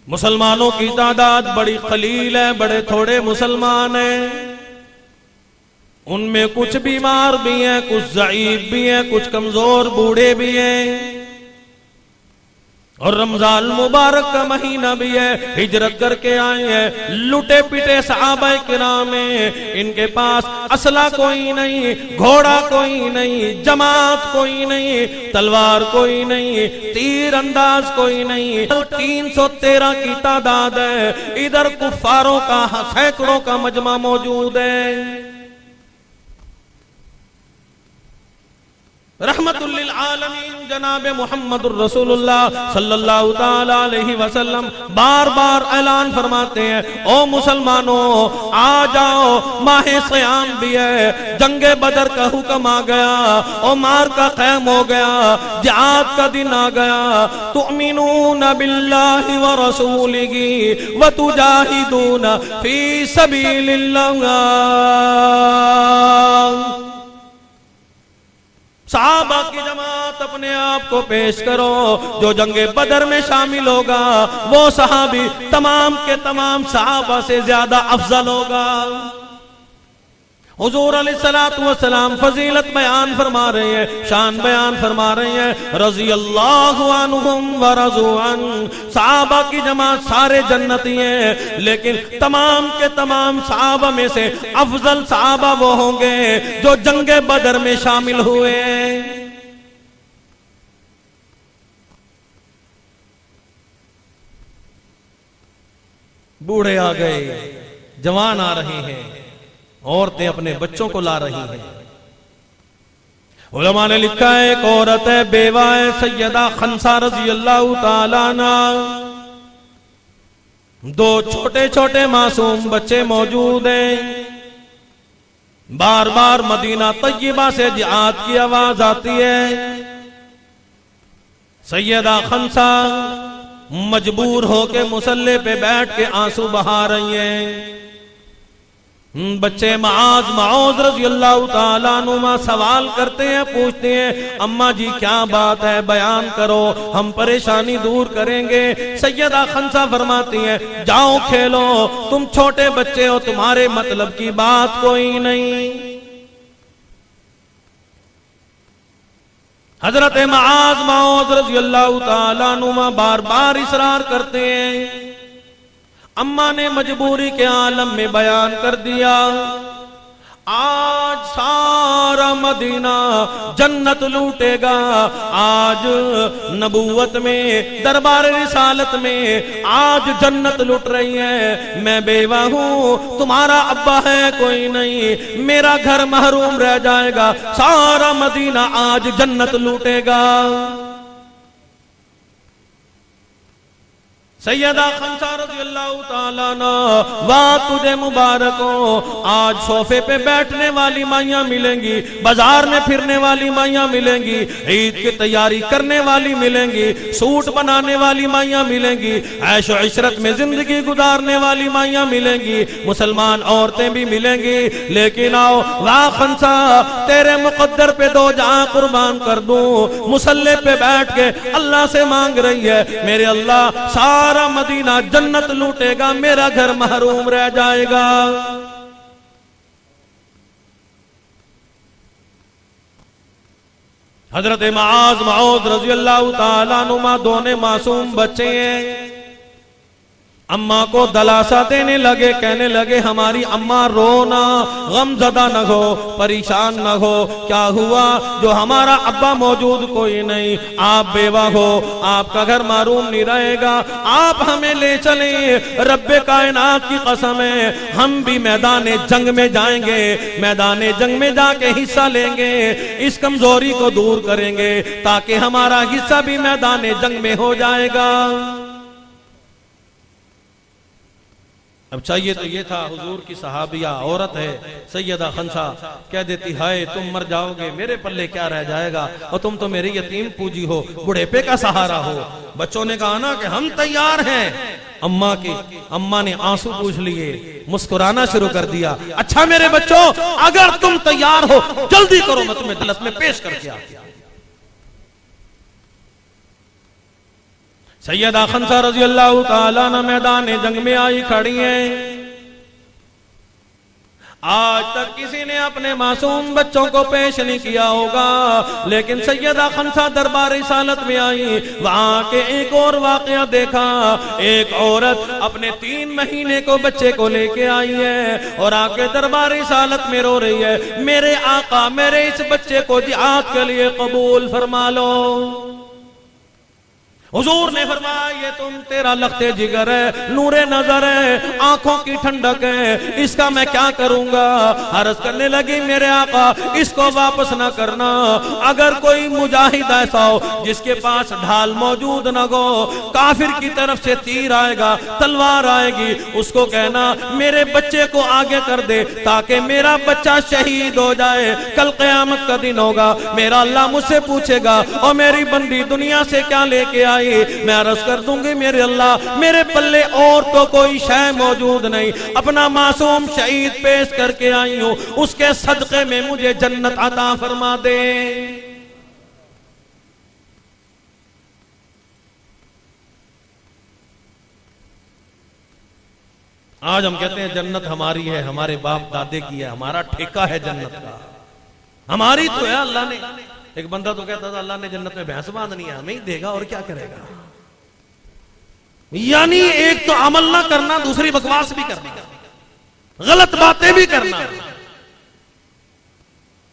मुसलमानों की तादाद बड़ी कलील है, बड़े थोड़े मुसलमान हैं। उनमें कुछ बीमार भी हैं, कुछ ज़ईफ भी हैं, कुछ कमजोर बूढ़े भी हैं। और रमजान मुबारक का महीना भी है, हिजरत करके आए हैं, लुटे पिटे सहाबा किराम हैं। इनके पास असला कोई नहीं, घोड़ा कोई नहीं, जमात कोई नहीं, तलवार कोई नहीं, तीर अंदाज कोई नहीं। 313 की तादाद है। इधर कुफारों का सैकड़ों का मजमा मौजूद है। रहमतुल लिल आलमीन जनाब मुहम्मदुर रसूलुल्लाह सल्लल्लाहु ताला अलैहि वसल्लम बार बार ऐलान फरमाते हैं, ओ मुसलमानों आ जाओ, माह सियाम भी है, जंगे बदर का हुक्म आ गया, ओ मार का क़याम हो गया, जिहाद का दिन आ गया। तुमिनून बिल्लाहि व रसूलिही व तुजाहिदून फी सबीलिल्लाह। सहाबा की जमात अपने आप को पेश करो, जो जंगे बदर में शामिल होगा वो सहाबी तमाम के तमाम सहाबा से ज्यादा अफजल होगा। हुजूर अलैहिस्सलातु वस्सलाम फजीलत बयान फरमा रहे हैं, शान बयान फरमा रहे हैं। रज़ी अल्लाहु अन्हुम व रज़ू अन। सहाबा की जमात सारे जन्नती हैं, लेकिन तमाम के तमाम सहाबा में से अफजल सहाबा वो होंगे जो जंगे बदर में शामिल हुए। बूढ़े आ गए, जवान आ रहे हैं, औरतें अपने बच्चों को ला रही हैं। उलमा ने लिखा है, एक औरत है, बेवा है, सैयदा खंसा रज़ी अल्लाह ताला अन्हा। दो छोटे छोटे मासूम बच्चे मौजूद हैं। बार बार मदीना तय्यबा से जिहाद की आवाज आती है। सैयदा खंसा मजबूर होके मुसल्ले पे बैठ के आंसू बहा रही हैं। बच्चे माऊज रज़ी अल्लाह ताला अन्हुमा सवाल करते हैं, पूछते हैं, अम्मा जी क्या बात है, बयान करो, हम परेशानी दूर करेंगे। सैयदा खंसा फरमाती हैं, जाओ खेलो, तुम छोटे बच्चे हो, तुम्हारे मतलब की बात कोई नहीं। हजरत माऊज रज़ी अल्लाह ताला अन्हुमा बार बार इसरार करते हैं। अम्मा ने मजबूरी के आलम में बयान कर दिया, आज सारा मदीना जन्नत लूटेगा। आज नबूवत में, दरबार रिसालत में आज जन्नत लूट रही है। मैं बेवा हूँ, तुम्हारा अब्बा है कोई नहीं, मेरा घर महरूम रह जाएगा। सारा मदीना आज जन्नत लूटेगा। सैयदा खंसा रज़ी अल्लाह ताला अन्हा, वाह तुझे मुबारक हो, आज सोफे पे बैठने वाली माइयां मिलेंगी, बाजार में फिरने वाली माइयां मिलेंगी, ईद की तैयारी करने वाली मिलेंगी, सूट बनाने वाली माइयां मिलेंगी, ऐशो इशरत में जिंदगी गुजारने वाली माइयां मिलेंगी, मुसलमान औरतें भी मिलेंगी। लेकिन आओ, वाह खंसा, तेरे मुकद्दर पे दो जहां कुर्बान कर दूं। मुसल्ले पे बैठ के अल्लाह से मांग रही है, मेरे अल्लाह सारा मदीना जन्नत लूटेगा, मेरा घर महरूम रह जाएगा। हजरत माऊद रज़ी अल्लाह ताला अन्हुमा दोनों मासूम बच्चे हैं। अम्मा को दलासा देने लगे, कहने लगे हमारी अम्मा रो ना, गमजदा न हो, परेशान न हो। क्या हुआ? जो हमारा अब्बा मौजूद कोई नहीं, आप बेवा हो, आपका घर मारूम नहीं रहेगा, आप हमें ले चले, रब्बे कायनात की कसम है हम भी मैदान जंग में जाएंगे, मैदान जंग में जाके हिस्सा लेंगे, इस कमजोरी को दूर करेंगे ताकि हमारा हिस्सा भी मैदान जंग में हो जाएगा। अब चाहिए तो ये था, हुजूर की सहाबिया औरत है सैयदा खंसा, कह देती हाय तुम मर जाओगे, मेरे पल्ले क्या रह जाएगा, और तुम तो मेरी यतीम पूजी हो, बुढ़ेपे का सहारा हो। बच्चों ने कहा ना कि हम तैयार हैं। अम्मा ने आंसू पूछ लिए, मुस्कुराना शुरू कर दिया। अच्छा मेरे बच्चों, अगर तुम तैयार हो जल्दी करो, मैं तुम्हें जलस में पेश करके आती। सैयदा खंसा रजी अल्लाह ताला अन्हा मैदान जंग में आई खड़ी हैं। आज तक किसी ने अपने मासूम बच्चों को पेश नहीं किया होगा, लेकिन सैयदा खंसा दरबार रिसालत में आई, वहां के एक और वाकया देखा। एक औरत अपने 3 महीने को बच्चे को लेके आई है और आके दरबार रिसालत में रो रही है, मेरे आका मेरे इस बच्चे को जिहाद के लिए कबूल फरमा लो। हुजूर ने फरमाया ये तुम तेरा लखते जिगर है, नूरे नजर है, आंखों की ठंडक है, इसका मैं क्या करूंगा। अर्ज करने लगी मेरे आका इसको वापस ना करना। अगर कोई मुजाहिद ऐसा हो जिसके पास ढाल मौजूद न हो, काफिर की तरफ से तीर आएगा, तलवार आएगी, उसको कहना मेरे बच्चे को आगे कर दे ताकि मेरा बच्चा शहीद हो जाए। कल क़यामत का दिन होगा, मेरा अल्लाह मुझसे पूछेगा और मेरी बंदी दुनिया से क्या लेके आई। मैं अर्ज कर दूंगी मेरे अल्लाह मेरे पल्ले और तो कोई शय मौजूद नहीं, अपना मासूम शहीद पेश करके आई हूं, उसके सदक़े में मुझे जन्नत अता फरमा दे। आज हम कहते हैं जन्नत हमारी है, हमारे बाप दादे की है, हमारा ठेका है जन्नत का, हमारी तो है अल्लाह ने। एक बंदा तो कहता था अल्लाह ने जन्नत में भैंस बांधनी है, हमें ही देगा और क्या करेगा। यानी एक तो अमल ना करना, दूसरी बकवास भी करना, गलत बातें भी करना,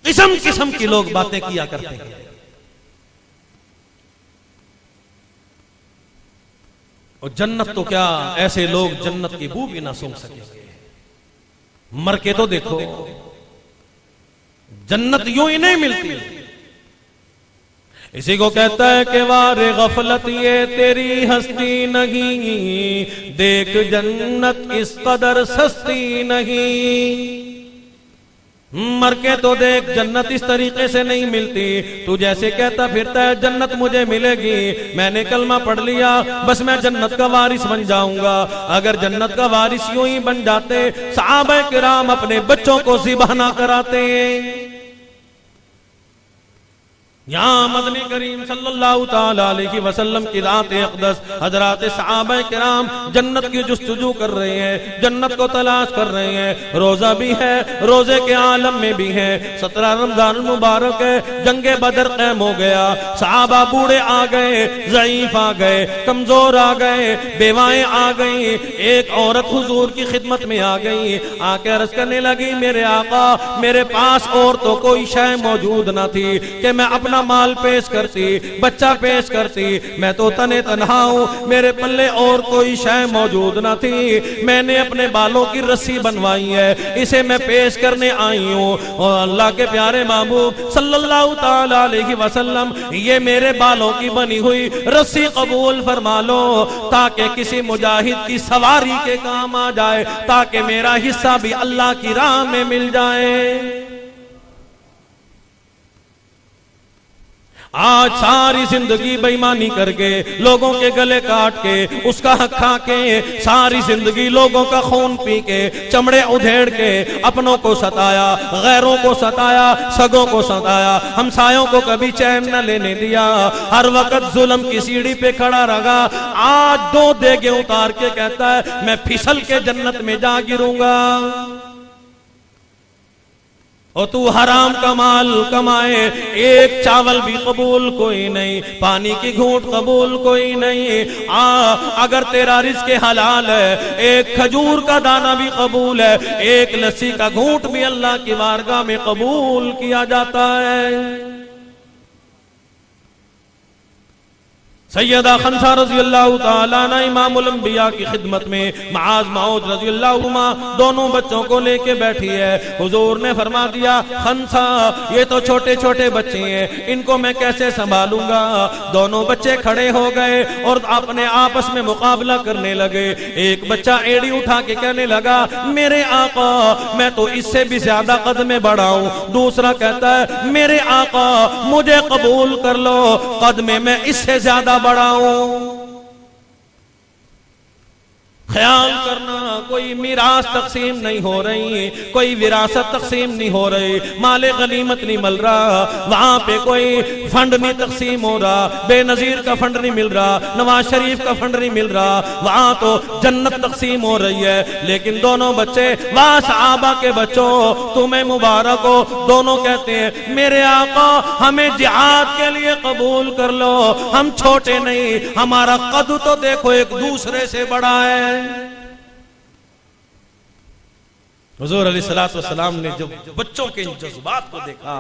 किस्म किस्म की लोग बातें किया करते हैं। और जन्नत तो क्या, ऐसे लोग जन्नत की बू भी ना सूंघ सकेंगे। मर के तो देखो, जन्नत यूं ही नहीं मिलती। इसी को कहता है कि वारे गफलत ये तेरी हस्ती नहीं, देख जन्नत इस कदर सस्ती नहीं। मर के तो देख जन्नत इस तरीके से नहीं मिलती। तू जैसे कहता फिरता है जन्नत मुझे मिलेगी, मैंने कलमा पढ़ लिया बस मैं जन्नत का वारिस बन जाऊंगा। अगर जन्नत का वारिस यूं ही बन जाते, सहाबा किराम अपने बच्चों को ज़िबह ना कराते। यहाँ मदनी करीम सल्लल्लाहु ताला अलैहि वसल्लम की रात अक़दस हजरात सहाबा किराम जन्नत की जुस्तजू कर रहे हैं, जन्नत को तलाश कर रहे हैं। रोजा भी है, रोजे के आलम में भी है। 17 रमजान मुबारक है, जंगे बदर क़ैम हो गया। सहाबा बूढ़े आ गए, ज़ईफ आ गए, कमजोर आ गए, बेवाएं आ गई। एक औरत हुजूर की खिदमत में आ गई, आके अर्ज करने लगी मेरे आका मेरे पास और तो कोई शय मौजूद न थी कि मैं अपना माल पेश करती, बच्चा पेश करती, मैं तो तने तन्हा हूं, मेरे पल्ले और कोई शय मौजूद न थी। मैंने अपने बालों की रस्सी बनवाई है, इसे मैं पेश करने आई हूं। और अल्लाह के प्यारे महबूब सल्लल्लाहु ताला अलैहि वसल्लम ये मेरे बालों की बनी हुई रस्सी कबूल फरमा लो ताकि किसी मुजाहिद की सवारी के काम आ जाए, ताकि मेरा हिस्सा भी अल्लाह की राह में मिल जाए। आज सारी जिंदगी बेईमानी करके, लोगों के गले काट के, उसका हक खा के, सारी जिंदगी लोगों का खून पी के, चमड़े उधेड़ के, अपनों को सताया, गैरों को सताया, सगों को सताया, हमसायों को कभी चैन न लेने दिया, हर वक्त जुल्म की सीढ़ी पे खड़ा रहा। आज 2 देगे उतार के कहता है मैं फिसल के जन्नत में जा गिरूंगा। और तू हराम का माल कमाए, एक चावल भी कबूल कोई नहीं, पानी की घूंट कबूल कोई नहीं। अगर तेरा रिज़्क़ हलाल है, एक खजूर का दाना भी कबूल है, एक लस्सी का घूंट भी अल्लाह की बारगाह में कबूल किया जाता है। सैयदा खंसा रज़ी अल्लाह ताला अन्हा इमामुल अंबिया की खिदमत में माज मऊद रज़ी अल्लाह अन्हुमा दोनों बच्चों को लेके बैठी है। हुजूर ने फरमा दिया, खंसा ये तो छोटे छोटे बच्चे हैं, इनको मैं कैसे संभालूंगा। दोनों बच्चे खड़े हो गए और अपने आपस में मुकाबला करने लगे। एक बच्चा एड़ी उठा के कहने लगा, मेरे आका मैं तो इससे भी ज्यादा कद में बड़ा हूं। दूसरा कहता है, मेरे आका मुझे कबूल कर लो, कद में मैं इससे ज्यादा बड़ा हूं। ख्याल करना, कोई मिरास तकसीम नहीं हो रही, कोई विरासत तकसीम नहीं हो रही, माले गनीमत नहीं मिल रहा, वहां पे कोई फंड नहीं तकसीम हो रहा, बेनजीर का फंड नहीं मिल रहा, नवाज शरीफ का फंड नहीं मिल रहा, वहां तो जन्नत तकसीम हो रही है। लेकिन दोनों बच्चे, वाह सहाबा के बच्चों तुम्हें मुबारक हो, दोनों कहते हैं, मेरे आका हमें जिहाद के लिए कबूल कर लो, हम छोटे नहीं, हमारा कद तो देखो एक दूसरे से बड़ा है। हुजूर अलैहिस्सलातु वस्सलाम ने जब बच्चों के इन जज्बात को देखा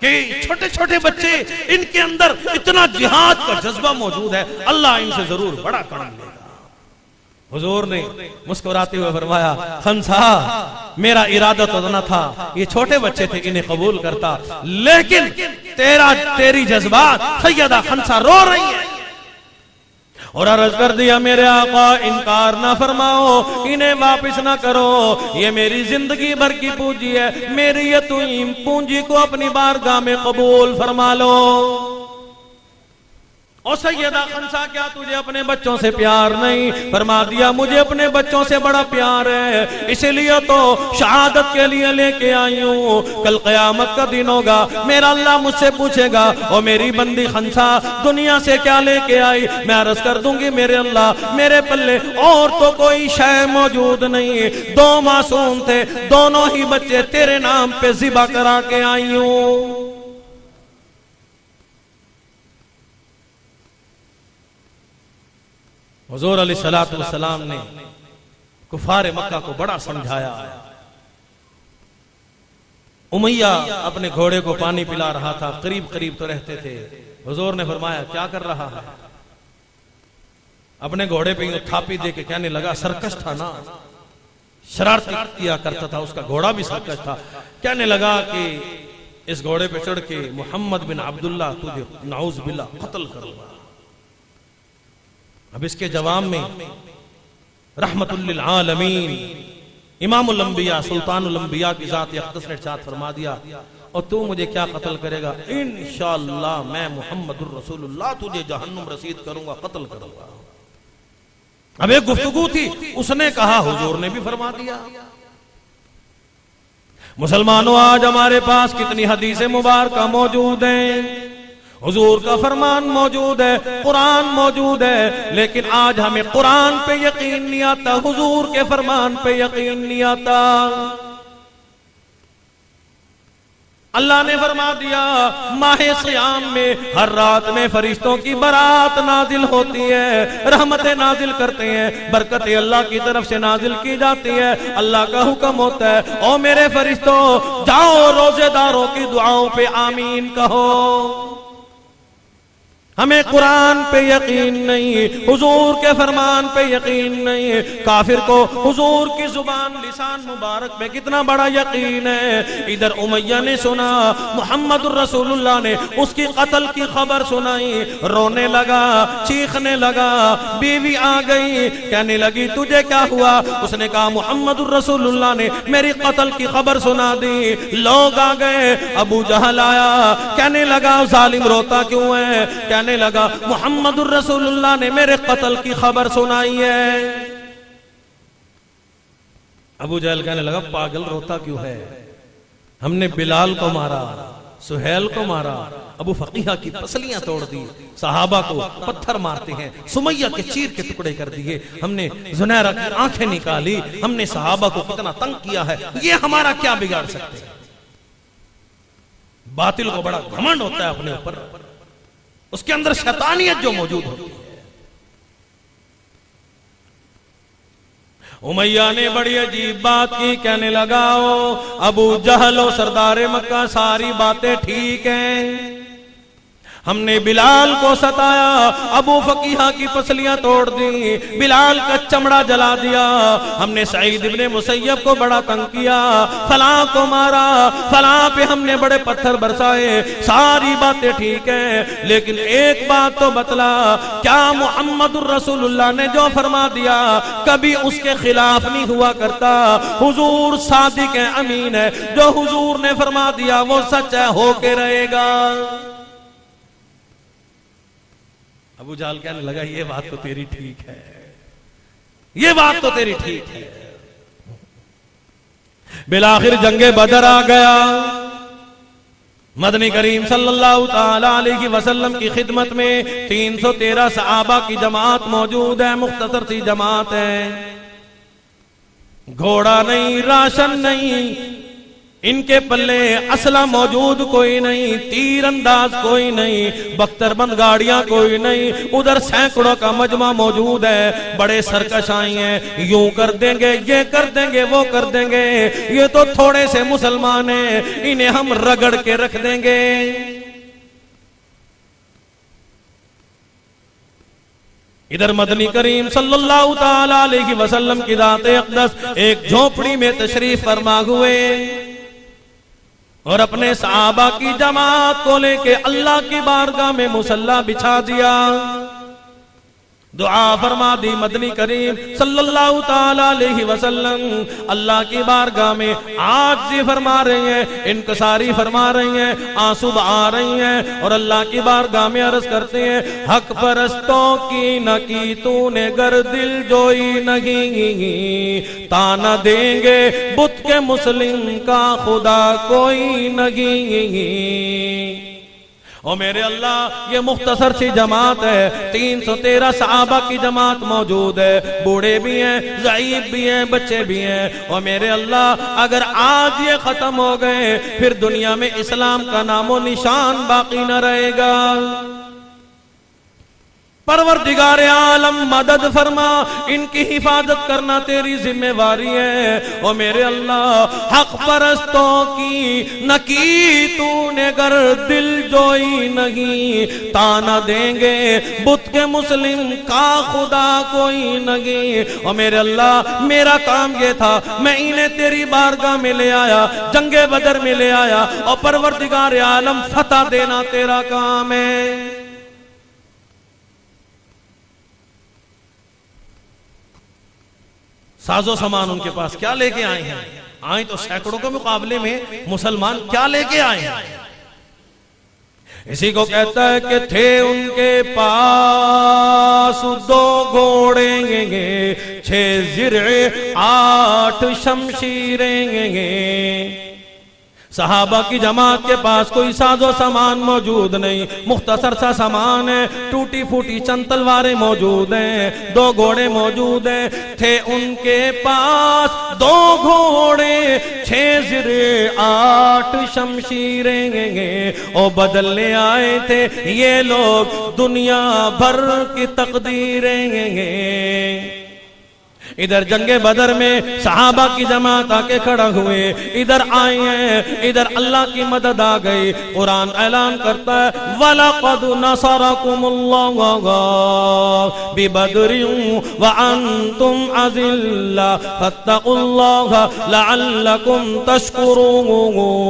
कि छोटे छोटे बच्चे, इनके अंदर इतना जिहाद का जज्बा मौजूद है, अल्लाह इनसे जरूर बड़ा काम लेगा। हुजूर ने मुस्कुराते हुए फरमाया, खंसा मेरा इरादा तो न था, ये छोटे बच्चे थे इन्हें कबूल करता, लेकिन तेरी जज्बात, सैयदा खंसा रो रही है और अर्ज कर दिया, मेरे आका इनकार ना फरमाओ, इन्हें वापस ना करो, ये मेरी जिंदगी भर की पूंजी है, मेरी ये तुम पूंजी को अपनी बारगाह में कबूल फरमा लो। और सैयदा खंसा क्या तुझे अपने बच्चों से प्यार नहीं? फरमा दिया, मुझे अपने बच्चों से बड़ा प्यार है, इसीलिए तो शहादत के लिए लेके आई हूँ। कल क़यामत का दिन होगा, मेरा अल्लाह मुझसे पूछेगा, और मेरी बंदी खंसा दुनिया से क्या लेके आई? मैं अर्ज कर दूंगी, मेरे अल्लाह मेरे पल्ले और तो कोई शय मौजूद नहीं, दो मासूम थे, दोनों ही बच्चे तेरे नाम पे ज़िबा करा के आई हूँ। हुजूर अलैहिस्सलातु वस्सलाम ने कुफार मक्का को बड़ा समझाया। उमैया अपने घोड़े को पानी पिला रहा था, करीब करीब तो रहते थे। हुजूर ने फरमाया, क्या कर रहा है? अपने घोड़े पे थापी दे के कहने लगा, सर्कस था ना, शरारती किया करता था, उसका घोड़ा भी सर्कस था। कहने लगा कि इस घोड़े पे चढ़ के मोहम्मद बिन अब्दुल्ला तुझे नाउज़ बिल्लाह कत्ल करूंगा। अब इसके जवाब में रहमतुल लिल आलमीन इमामुल अंबिया सुल्तानुल अंबिया की जात अक़दस ने इरशाद फरमा दिया, और तू मुझे क्या कत्ल करेगा? इंशाअल्लाह मैं मुहम्मदुर रसूलुल्लाह तुझे जहन्नुम रसीद करूंगा, कत्ल करूंगा। अब एक गुफ्तगू थी, उसने कहा, हुजूर ने भी फरमा दिया। मुसलमानों, आज हमारे पास कितनी हदीसें मुबारका मौजूद हैं, हुजूर का फरमान मौजूद है, कुरान मौजूद है, लेकिन आज हमें कुरान पे यकीन नहीं आता, हुजूर के फरमान पे यकीन नहीं आता। अल्लाह ने फरमा दिया, माहे सियाम में हर रात में फरिश्तों की बारात नाजिल होती है, रहमतें नाजिल करते हैं, बरकतें अल्लाह की तरफ से नाजिल की जाती है। अल्लाह का हुक्म होता है, ओ मेरे फरिश्तों जाओ रोजेदारों की दुआओं पे आमीन कहो। हमें कुरान पे यकीन नहीं, हुजूर के फरमान पे यकीन नहीं। काफिर को हुजूर की जुबान लिसान मुबारक पे कितना बड़ा यकीन है। इधर उमैया ने सुना, मुहम्मदुर रसूलुल्लाह ने उसकी कत्ल की खबर सुनाई, रोने लगा, चीखने लगा। बीवी आ गई, कहने लगी, तुझे क्या हुआ? उसने कहा, मुहम्मदुर रसूलुल्लाह ने मेरी कत्ल की खबर सुना दी। लोग आ गए, अबू जहल आया, कहने लगा, जालिम रोता क्यों है? कहने लगा, मुहम्मदुर रसूलुल्लाह ने मेरे कत्ल की खबर सुनाई है। अबू जहल कहने लगा, पागल रोता क्यों है? हमने बिलाल को मारा, सुहेल को मारा, अबू फकीहा की पसलियां तोड़ दी, सहाबा को पत्थर मारते हैं, सुमैया के चीर के टुकड़े कर दिए, हमने जुनैरा की आंखें निकाली, हमने सहाबा को कितना तंग किया है, ये हमारा क्या बिगाड़ सकते हैं? बातिल को बड़ा घमंड होता है अपने ऊपर, उसके अंदर शैतानियत जो मौजूद होती है। उमैया ने बड़ी अजीब बात की, कहने लगाओ अबू जहल सरदार मक्का सारी बातें ठीक हैं, हमने बिलाल को सताया, अबू फकीहा की पसलियां तोड़ दी, बिलाल का चमड़ा जला दिया, हमने सईद इब्ने मुसय्यब को बड़ा तंग किया, फलां को मारा, फलां पे हमने बड़े पत्थर बरसाए, सारी बातें ठीक हैं, लेकिन एक बात तो बतला, क्या मुहम्मदुर रसूलुल्लाह ने जो फरमा दिया कभी उसके खिलाफ नहीं हुआ करता? हुजूर सादिक है, अमीन है, जो हुजूर ने फरमा दिया वो सच है, होके रहेगा। अबू जहल कहने लगा ये बात तो तेरी ठीक है, ये बात तो तेरी ठीक है। बिलाखिर जंगे बदर आ गया, मदनी करीम सल्लल्लाहु ताला अलैहि वसल्लम की खिदमत में 313 सहाबा की जमात मौजूद है, मुख्तसर सी जमात है, घोड़ा नहीं, राशन नहीं, इनके पल्ले असला मौजूद कोई नहीं, तीर अंदाज कोई नहीं, बख्तरबंद गाड़ियां कोई नहीं, उधर सैकड़ों का मजमा मौजूद है, बड़े सरकश आई हैं, यूं कर देंगे, ये कर देंगे, वो कर देंगे, ये तो थोड़े से मुसलमान हैं, इन्हें हम रगड़ के रख देंगे। इधर मदनी करीम सल्लल्लाहु ताला अलैहि वसल्लम की दाते अक़दस एक झोपड़ी में तशरीफ फरमा हुए और अपने सहाबा की जमात को लेके अल्लाह की बारगाह में मुसल्ला बिछा दिया, दुआ फरमा दी। मदनी करीम सल्लल्लाहु ताला अलैहि वसल्लम अल्लाह की बारगाह में आजिज़ी फरमा रही हैं, इनकसारी फरमा रही हैं, आंसू बहा रही हैं और अल्लाह की बारगाह में अर्ज करते हैं, हक परस्तों की न की तूने गर दिल जोई नहीं, ताना देंगे बुत के मुस्लिम का खुदा कोई नहीं। ओ मेरे अल्लाह, ये मुख्तसर सी जमात है, 313 सहाबा की जमात मौजूद है, बूढ़े भी हैं, ज़ईफ भी हैं, बच्चे भी हैं। और मेरे अल्लाह, अगर आज ये खत्म हो गए फिर दुनिया में इस्लाम का नामो निशान बाकी न रहेगा। परवरदिगार आलम मदद फरमा, इनकी हिफाजत करना तेरी जिम्मेवारी है। और मेरे अल्लाह, हक परस्तों की न की तूने गर दिल जोई नहीं, ताना देंगे बुत के मुस्लिम का खुदा कोई नहीं। और मेरे अल्लाह, मेरा काम ये था, मैं इन्हें तेरी बारगाह में ले आया, जंगे बदर में ले आया, और परवरदिगार आलम फतह देना तेरा काम है। साजो सामान उनके पास क्या लेके आए हैं? आए तो सैकड़ों के मुकाबले में मुसलमान क्या लेके आए हैं? इसी को कहता है कि थे उनके पास 2 घोड़े, 6 जिर्रे, 8 शमशीरें। सहाबा की जमात के पास कोई साजो सामान मौजूद नहीं, मुख्तसर सा सामान है, टूटी फूटी चंद तलवारें मौजूद हैं, 2 घोड़े मौजूद हैं। थे उनके पास 2 घोड़े, 6 जिर्रे, 8 शमशीरें, और बदलने आए थे ये लोग दुनिया भर की तकदीरें। इधर जंगे बदर में सहाबा की जमात आके खड़ा हुए, इधर आए हैं, इधर अल्लाह की मदद आ गई। कुरान ऐलान करता है, वलक़द नसरकुमुल्लाहु बिबदरिन व अंतुम अज़िल्ला फत्तक़ुल्लाह लअल्लकुम तशकुरून।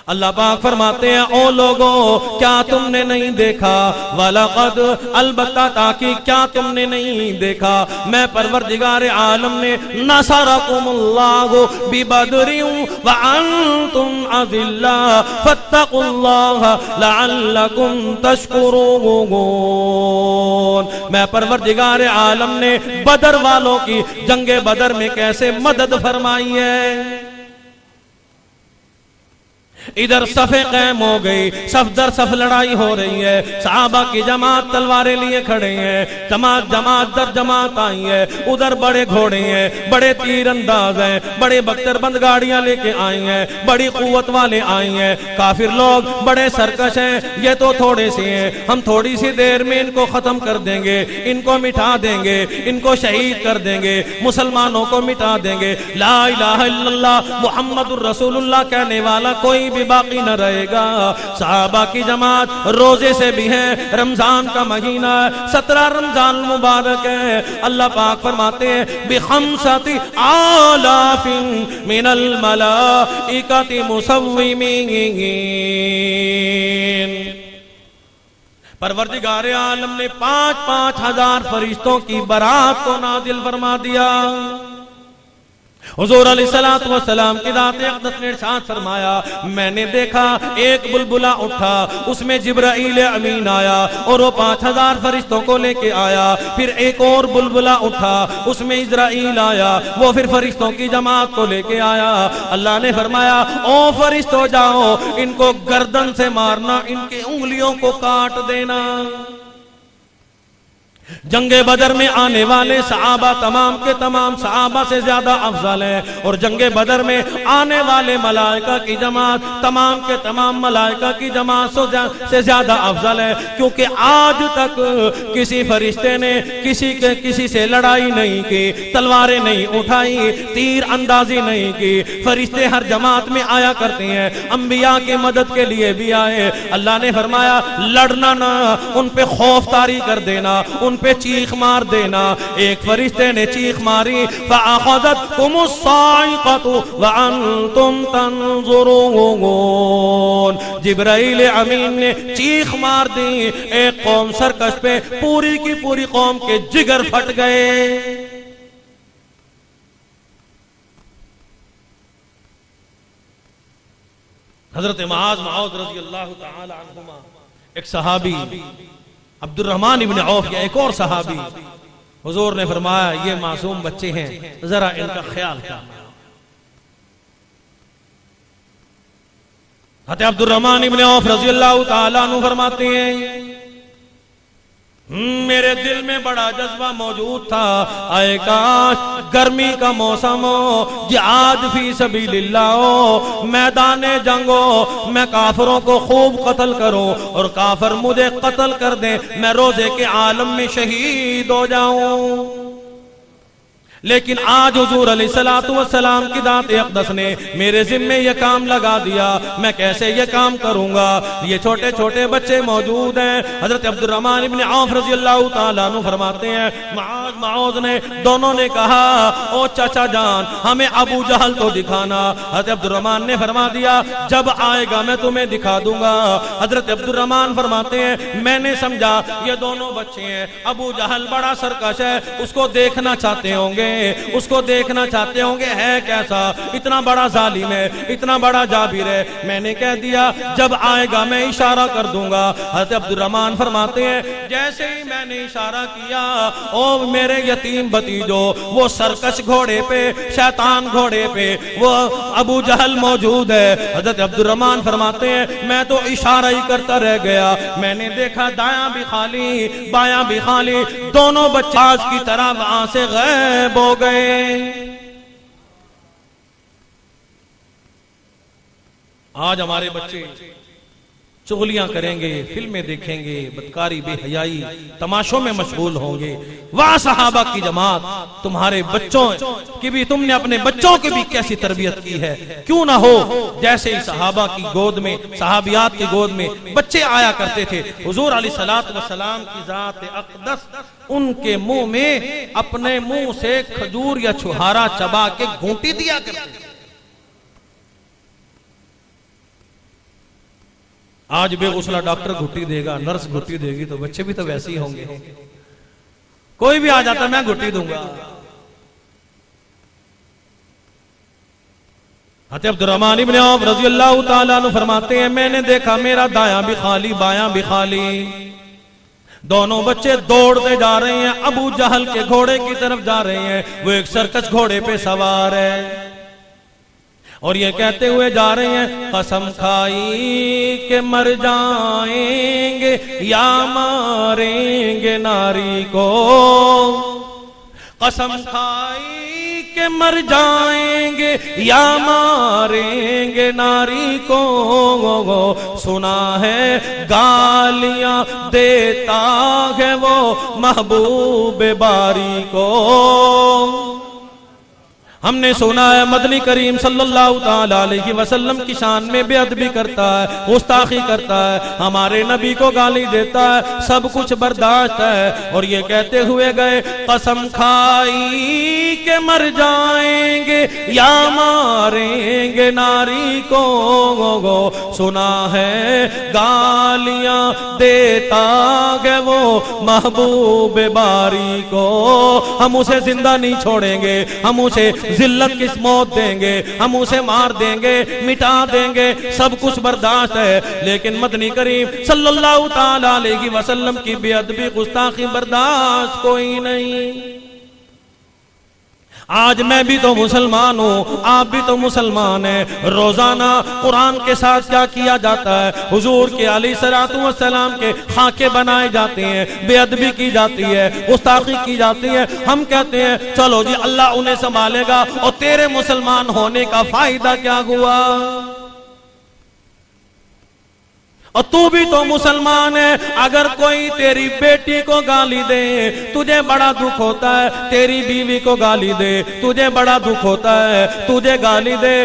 अल्लाह पाक फरमाते हैं, ओ लोगों, क्या तुमने नहीं देखा, वलक़द, अलबत्ता ताकि क्या तुमने नहीं देखा, मैं परवरदिगार आलम ने नसरकुमुल्लाहु बिबदरिन व अंतुम अज़िल्ला फत्तक़ुल्लाह लअल्लकुम तशकुरून। मैं परवरदिगार आलम ने बदर वालों की जंगे बदर में कैसे मदद फरमाई है। इधर सफे कैम हो गई, सफ दर सफ लड़ाई हो रही है। सहाबा की जमात तलवारें लिए खड़े हैं, जमात जमात दर जमात आई है। उधर बड़े घोड़े हैं, बड़े तीर अंदाज हैं, बड़े बख्तरबंद गाड़ियां लेके आई हैं, बड़ी कुव्वत वाले आई हैं। काफिर लोग बड़े सरकश हैं, ये तो थोड़े से हैं, हम थोड़ी सी देर में इनको खत्म कर देंगे, इनको मिटा देंगे, इनको शहीद कर देंगे, मुसलमानों को मिटा देंगे। ला इलाहा इल्लल्लाह मुहम्मदुर रसूलुल्लाह कहने वाला कोई भी बाकी न रहेगा। सहाबा की जमात रोजे से भी है, रमजान का महीना है, 17 रमजान मुबारक है। अल्लाह पाक फरमाते हैं बिखमसति आलाफिन मिनल मलाइकति मुसव्विमीन। परवरदिगार आलम ने 5-5 हजार फरिश्तों की बारात को नाजिल फरमा दिया। हुजूर अलैहिस्सलातु वस्सलाम की ज़ात अक़दस ने इरशाद फरमाया, मैंने देखा एक बुलबुला उठा, उसमें जिब्राईल अमीन आया और वो 5000 फरिश्तों को लेके आया। फिर एक और बुलबुला उठा, उसमें इज़राइल आया, वो फिर फरिश्तों की जमात को लेके आया। अल्लाह ने फरमाया, ओ फरिश्तों जाओ, इनको गर्दन से मारना, इनकी उंगलियों को काट देना। जंगे बदर में आने वाले सहाबा तमाम के तमाम सहाबा से ज्यादा अफजल है, और जंगे बदर में आने वाले मलाइका की जमात तमाम के तमाम मलाइका की जमात से ज्यादा अफजल है। क्योंकि आज तक किसी फरिश्ते ने किसी से लड़ाई नहीं की, तलवारें नहीं उठाई, तीर अंदाजी नहीं की। फरिश्ते हर जमात में आया करते हैं, अंबिया की मदद के लिए भी आए। अल्लाह ने फरमाया, लड़ना ना, उन पे खौफ तारी कर देना, उन पे चीख मार देना। एक फरिश्ते ने चीख मारी, फ़अख़ज़तकुमुस साइक़तु व अंतुम तंज़ुरून। जिब्राईल अमीन ने चीख मार दी, एक कौम सरकश पे, पूरी की पूरी कौम के जिगर फट गए। हजरत मऊद रज़ियल्लाहु तआला अन्हुमा, एक सहाबी अब्दुर्रहमान इब्न औफ या एक और सहाबी, हुजूर ने फरमाया, ये मासूम बच्चे हैं, जरा इनका ख्याल करना। हज़रत अब्दुर्रहमान इब्न औफ रज़ियल्लाहु तआला अन्हु फरमाते हैं, मेरे दिल में बड़ा जज्बा मौजूद था, आए काश गर्मी का मौसम हो, जिहाद फी सबीलिल्लाह हो, मैदाने जंग हो, मैं काफिरों को खूब कत्ल करूं और काफिर मुझे कत्ल कर दें, मैं रोजे के आलम में शहीद हो जाऊं। लेकिन आज हुजूर अलैहिस्सलातु वस्सलाम की ज़ात अक़दस ने मेरे जिम्मे यह काम लगा दिया, मैं कैसे ये काम करूंगा। ये छोटे छोटे बच्चे मौजूद हैं। हजरत अब्दुर्रहमान इब्न औफ रज़ियल्लाहु ताला अन्हु फरमाते हैं, मऊद ने दोनों ने कहा, ओ चाचा जान, हमें अबू जहल को दिखाना। हजरत अब्दुर्रहमान ने फरमा दिया, जब आएगा मैं तुम्हें दिखा दूंगा। हजरत अब्दुर्रहमान फरमाते हैं, मैंने समझा ये दोनों बच्चे हैं, अबू जहल बड़ा सरकश है, उसको देखना चाहते होंगे, उसको देखना चाहते होंगे, है कैसा, इतना बड़ा जालिम है, इतना बड़ा जाबिर है। मैंने कह दिया, जब आएगा मैं इशारा कर दूंगा। हज़रत अब्दुर्रहमान फरमाते हैं, जैसे ही मैंने इशारा किया, ओ मेरे यतीम भतीजो, वो सरकश घोड़े पे, शैतान घोड़े पे, वो अबू जहल मौजूद है। हज़रत अब्दुर्रहमान फरमाते हैं, मैं तो इशारा ही करता रह गया, मैंने देखा दायां भी खाली, बायां भी खाली, दोनों बच्चे आज की तरह वहां से गायब हो गए। आज हमारे बच्चे चुगलियां करेंगे, फिल्में देखेंगे, बदकारी बेहयाई तमाशों में मशगूल होंगे। वाह सहाबा की जमात, तुम्हारे बच्चों की भी, तुमने अपने बच्चों की भी कैसी तरबियत की है। क्यों ना हो जैसे ही सहाबा की गोद में, सहाबियात की गोद में बच्चे आया करते थे। हुजूर अलैहिस्सलातु वस्सलाम की ज़ात अक़दस उनके मुंह में अपने मुंह से खजूर या छुहारा चबा के घूंटी दिया करते थे। आज बेगुसला डॉक्टर घुट्टी देगा, नर्स घुट्टी देगी, तो बच्चे भी तो वैसे ही होंगे। कोई भी आ जाता, मैं घुट्टी दूंगा। हज़रत अब्दुर्रहमान इब्न औफ रज़ियल्लाहु ताला अन्हु फरमाते हैं, मैंने देखा मेरा दायां भी खाली, बायां भी खाली, दोनों बच्चे दौड़ते जा रहे हैं, अबू जहल के घोड़े की तरफ जा रहे हैं। वो एक सरकस घोड़े पे सवार है, और ये कहते हुए जा रहे हैं, कसम खाई के मर जाएंगे या मारेंगे नारी को, कसम खाई के मर जाएंगे या मारेंगे नारी को, सुना है गालियां देता है वो महबूब बारी को। हमने सुना है मदनी करीम सल्लल्लाहु ताला अलैहि वसल्लम की शान में बेअदबी करता है, गुस्ताखी करता है, हमारे नबी को गाली देता है, सब कुछ बर्दाश्त है। और ये कहते हुए गए, कसम खाई के मर जाएंगे या मारेंगे नारी को, सुना है गालियां देता है वो महबूब बारी को। हम उसे जिंदा नहीं छोड़ेंगे, हम उसे जिल्लत की मौत देंगे, हम उसे मार देंगे, मिटा देंगे, सब कुछ बर्दाश्त है। लेकिन मदनी करीम सल्लल्लाहु ताला अलैहि वसल्लम की बेअदबी गुस्ताखी बर्दाश्त कोई नहीं। आज मैं भी तो मुसलमान हूँ, आप भी तो मुसलमान हैं। रोजाना कुरान के साथ क्या किया जाता है, हुजूर के अलैहिस्सलातु वस्सलाम के खाके बनाए जाते हैं, बेअदबी की जाती है, गुस्ताखी की जाती है। हम कहते हैं चलो जी अल्लाह उन्हें संभालेगा, और तेरे मुसलमान होने का फायदा क्या हुआ? और तू भी तो मुसलमान है। अगर कोई तेरी बेटी को गाली दे तुझे बड़ा दुख होता है, तेरी बीवी को गाली दे तुझे बड़ा दुख होता है, तुझे गाली दे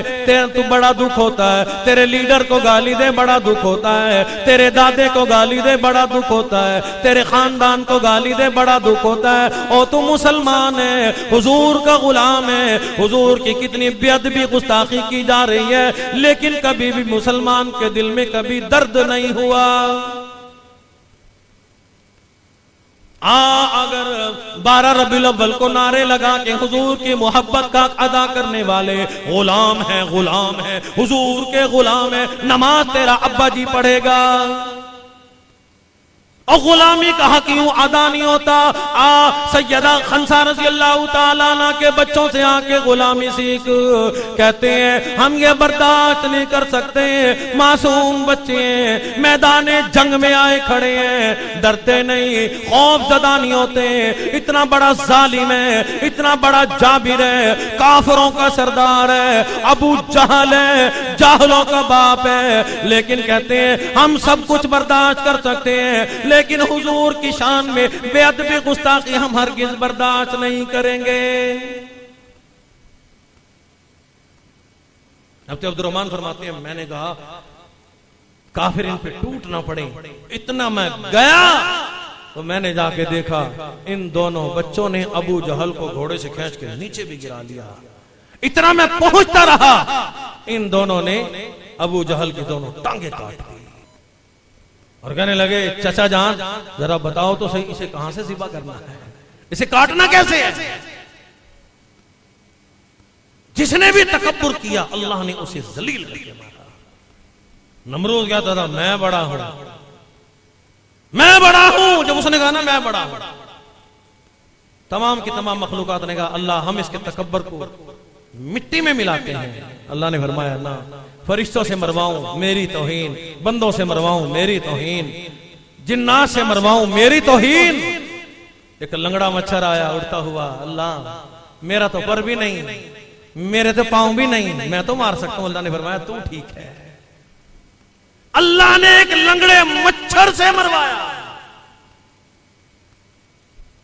तू बड़ा दुख होता है, तेरे लीडर को गाली दे बड़ा दुख होता है, तेरे दादे को गाली दे बड़ा दुख होता है, तेरे खानदान को गाली दे बड़ा दुख होता है। और तू मुसलमान है, हुजूर का गुलाम है, हुजूर की कितनी बेअदबी गुस्ताखी की जा रही है, लेकिन कभी भी मुसलमान के दिल में कभी दर्द नहीं हुआ। अगर 12 रबीउल अव्वल को नारे लगा के हुजूर की मोहब्बत का अदा करने वाले गुलाम है, गुलाम है, हुजूर के गुलाम है, नमाज तेरा अब्बा जी पढ़ेगा, और गुलामी का हक यूं अदा नहीं होता। सैयदा खंसा रज़ियल्लाहु ताला अन्हा के बच्चों से आके गुलामी सीख, कहते हैं हम ये बर्दाश्त नहीं कर सकते, मासूम बच्चे हैं, मैदान जंग में आए खड़े हैं, डरते नहीं, खौफ ज़दा नहीं होते। इतना बड़ा जालिम है, इतना बड़ा जाबिर है, काफिरों का सरदार है, अबू जहल है, जाहलों का बाप है, लेकिन कहते हैं हम सब कुछ बर्दाश्त कर सकते हैं, लेकिन हुजूर की शान में बेअदबी गुस्ताखी हम हरगिज़ बर्दाश्त नहीं करेंगे। अब तो अब्दुर्रहमान फरमाते हैं, मैंने कहा काफिर इन पे टूट ना पड़े, इतना मैं गया तो मैंने जाके देखा इन दोनों बच्चों ने अबू जहल को घोड़े से खींच के नीचे भी गिरा लिया। इतना मैं पहुंचता रहा, इन दोनों ने अबू जहल की दोनों टांगे काट दी और कहने लगे, चचा जान जरा बताओ तो सही, इसे कहां से ज़िबा करना है, इसे काटना कैसे है? जिसने भी तकब्बुर किया अल्लाह ने उसे जलील करके मारा। नमरूद कहता था मैं बड़ा हूं, मैं बड़ा हूं। जब उसने कहा ना मैं बड़ा हूं, तमाम की तमाम मखलूकात ने कहा अल्लाह हम इसके तकब्बुर को मिट्टी में मिलाते हैं। अल्लाह ने फरमाया ना, फरिश्तों से मरवाऊं मेरी तौहीन, बंदों से मरवाऊं मेरी तौहीन, जिन्नात से मरवाऊं मेरी तौहीन। एक लंगड़ा मच्छर आया उड़ता हुआ, अल्लाह मेरा तो पर भी नहीं, मेरे तो पांव भी नहीं, मैं तो मार सकता हूं। अल्लाह ने फरमाया तू ठीक है। अल्लाह ने एक लंगड़े मच्छर से मरवाया,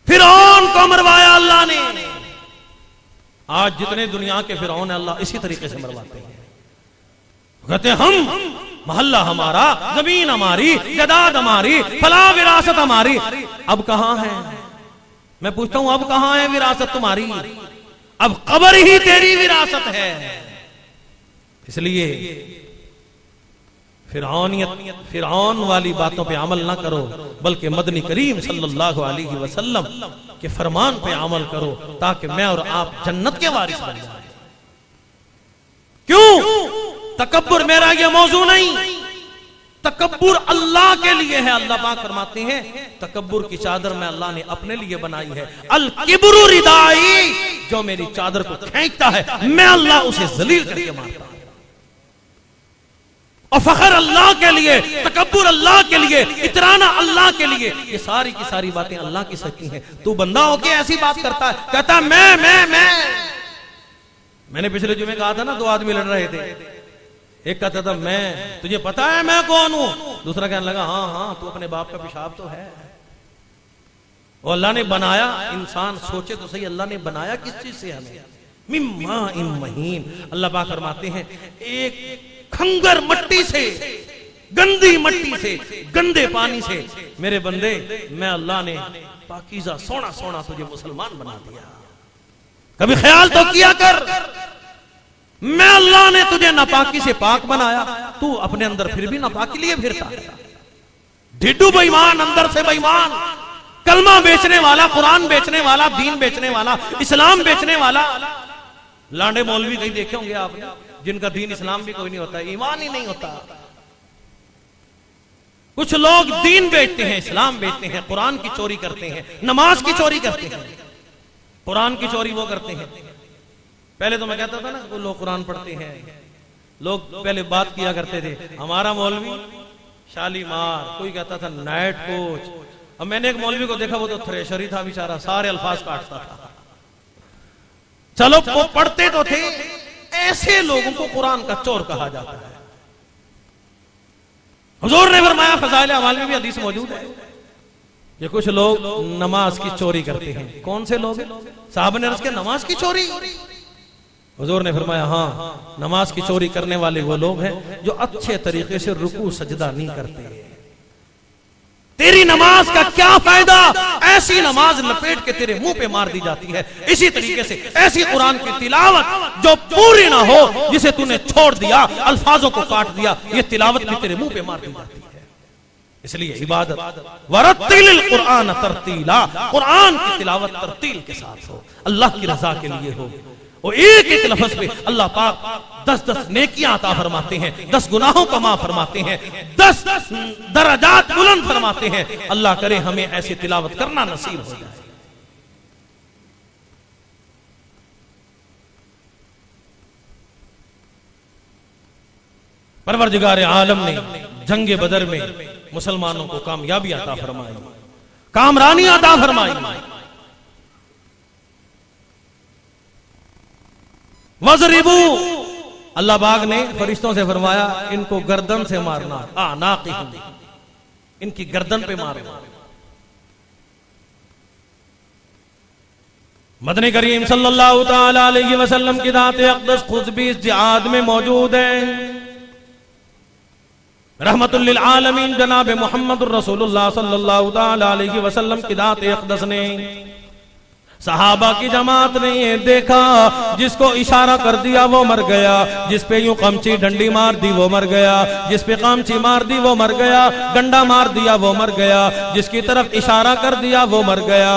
फिरौन को मरवाया अल्लाह ने। आज जितने दुनिया के फिरौन है अल्लाह इसी तरीके से मरवाते हैं। कहते हैं हम मोहल्ला हमारा, जमीन हमारी, जायदाद हमारी, फला विरासत हमारी। अब कहां है? मैं पूछता हूं अब कहां है विरासत तुम्हारी? अब कब्र ही तेरी विरासत है। इसलिए फिरौन वाली बातों पे अमल ना करो, बल्कि मदनी करीम सल्लल्लाहु अलैहि वसल्लम के फरमान पे अमल करो, ताकि मैं और आप जन्नत के वारिस बन जाए। क्यों? तकब्बुर मेरा ये मौजू नहीं, तकब्बुर अल्लाह के लिए है। अल्लाह पाक फरमाते हैं तकब्बुर की चादर मैं अल्लाह ने अपने लिए बनाई है। अल किब्रु रिदाई, जो मेरी चादर को खींचता है मैं अल्लाह उसे जलील करके मारता हूं। और फखर अल्लाह के लिए, तकब्बुर अल्लाह के लिए, इतराना अल्लाह के लिए, ये सारी की सारी बातें अल्लाह की सकती हैं। तू बंदा होके ऐसी बात करता है, कहता मैं। मैंने पिछले जुमे कहा था ना, दो आदमी लड़ रहे थे, एक कहता था मैं, तुझे पता है मैं कौन हूं? दूसरा कहने लगा हाँ तू अपने बाप का पेशाब तो है। और अल्लाह ने बनाया इंसान, सोचे तो सही, अल्लाह ने बनाया किस चीज से हमें? मिम्मा इन महीन। अल्लाह पाक फरमाते हैं एक खंगर मट्टी से, गंदी मट्टी से, गंदे पानी से मेरे बंदे मैं अल्लाह ने पाकीज़ा सोना सोना तुझे मुसलमान बना दिया। कभी ख्याल तो किया कर, मैं अल्लाह ने तुझे नापाकी से पाक बनाया, तू अपने अंदर फिर भी नापाकी लिए फिरता है। ढिड्डू बेईमान, अंदर से बेईमान, कलमा बेचने वाला, कुरान बेचने वाला, दीन बेचने वाला, इस्लाम बेचने वाला। लांडे मौलवी कहीं देखे होंगे आपने, जिनका दीन इस्लाम भी कोई नहीं होता, ईमान ही नहीं होता। कुछ लोग दीन बेचते हैं, इस्लाम बेचते हैं, कुरान की चोरी करते हैं, नमाज की चोरी करते हैं, कुरान की चोरी वो करते हैं। पहले तो मैं कहता था ना, वो लोग कुरान पढ़ते हैं, लोग पहले बात किया करते थे हमारा मौलवी शालीमार, कोई कहता था नाइट कोच। अब मैंने एक मौलवी को देखा, वो तो थ्रेशर ही था बेचारा, सारे अल्फाज काटता था। चलो वो पढ़ते तो थे, ऐसे लोगों को कुरान का चोर कहा जाता है। हुजूर ने फरमाया, फज़ाइल अमाल में भी हदीस मौजूद है, ये कुछ लोग नमाज की चोरी करते हैं। कौन से लोग? साहब ने अर्ज़ किया नमाज की चोरी? हुजूर ने फरमाया हाँ, नमाज की चोरी करने वाले वो लोग हैं जो अच्छे तरीके से रुकू सजदा नहीं करते। तेरी नमाज का क्या फायदा? ऐसी नमाज लपेट के तेरे मुंह पे मार दी जाती है। इसी तरीके से ऐसी कुरान की तिलावत जो पूरी ना हो, जिसे तूने छोड़ दिया, अल्फाजों को काट दिया, ये तिलावत भी तेरे मुंह पे मार दी जाती है। इसलिए इबादत वरत्तिल कुरान तरतीला, कुरान की तिलावत तरतील के साथ हो, अल्लाह की रजा के लिए हो। और एक एक लफ्ज पे अल्लाह पाक 10-10 नेकियां अता फरमाते हैं, 10 गुनाहों को माफ फरमाते हैं, 10 दर्जात बुलंद फरमाते हैं। अल्लाह करे हमें ऐसी तिलावत करना नसीब हो जाए। परवरदिगार आलम ने जंगे बदर में मुसलमानों को कामयाबी अता फरमाई, कामरानी अता फरमाई। वज़रिबू, अल्लाह पाक ने फरिश्तों से फरमाया इनको गर्दन से मारना, आनाक़िहिम, इनकी गर्दन पे मारना। मदनी करीम सल्लल्लाहु तआला अलैहि वसल्लम की दाते अक़दस खुद भी इस जिहाद में मौजूद है। रहमतुल लिल आलमीन जनाब मुहम्मदुर रसूलुल्लाह सल्लल्लाहु तआला अलैहि वसल्लम की दाते अक़दस ने सहाबा की जमात ने ये देखा, जिसको इशारा कर दिया वो मर गया, जिस पे यूं कमची डंडी मार दी वो मर गया, जिस पे कमची मार दी वो मर गया, डंडा मार दिया वो मर गया, जिसकी तरफ इशारा कर दिया वो मर गया।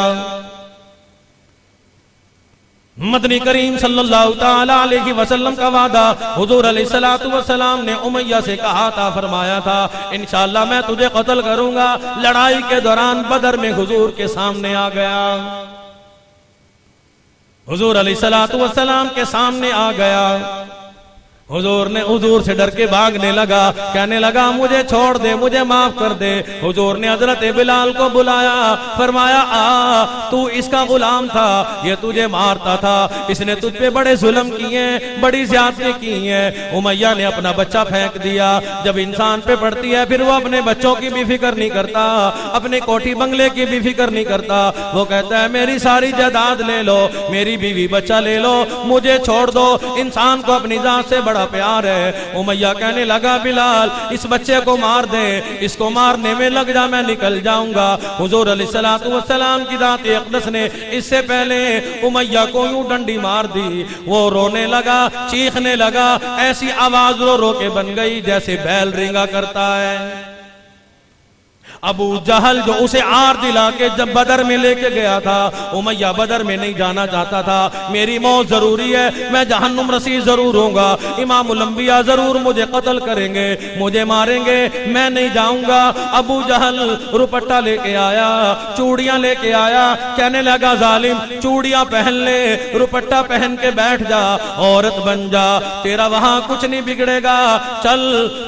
मदनी करीम सल्लल्लाहु तआला अलैहि वसल्लम का वादा हुजूर अलैहिस्सलातु वस्सलाम ने उमैया से कहा था, फरमाया था इंशाअल्लाह मैं तुझे कत्ल करूंगा। लड़ाई के दौरान बदर में हुजूर के सामने आ गया, हुजूर अलैहिस्सलातु वस्सलाम के सामने आ गया। हुजूर ने हुजूर से डर के भागने लगा, कहने लगा मुझे छोड़ दे, मुझे माफ कर दे। हुजूर ने हजरत बिलाल को बुलाया, फरमाया आ तू इसका गुलाम था, ये तुझे मारता था, इसने तुझ पे बड़े जुल्म किए, बड़ी ज़्यादती की है। उमैया ने अपना बच्चा फेंक दिया। जब इंसान पे पड़ती है फिर वो अपने बच्चों की भी फिक्र नहीं करता, अपने कोठी बंगले की भी फिक्र नहीं करता। वो कहता है मेरी सारी जायदाद ले लो, मेरी बीवी बच्चा ले लो, मुझे छोड़ दो। इंसान को अपनी जात से प्यार है। उमैया कहने लगा बिलाल इस बच्चे को मार दे, इसको मारने में लग जा, मैं निकल जाऊंगा। हुजूर अलैहिस्सलातु वस्सलाम की दाते अक़दस ने इससे पहले उमैया को यूं डंडी मार दी। वो रोने लगा, चीखने लगा, ऐसी आवाज रो रो के बन गई जैसे बैल रिंगा करता है। अबू जहल जो उसे आर दिला के जब बदर में लेके गया था, उमैया बदर में नहीं जाना चाहता था। मेरी मौत जरूरी है, मैं जहन्नुम रसी जरूर होऊंगा, इमामुल अंबिया जरूर मुझे कत्ल करेंगे, मुझे मारेंगे, मैं नहीं जाऊंगा। अबू जहल रुपट्टा लेके आया, चूड़ियां लेके आया, कहने लगा जालिम चूड़ियां पहन ले, रुपट्टा पहन के बैठ जा, औरत बन जा, तेरा वहां कुछ नहीं बिगड़ेगा, चल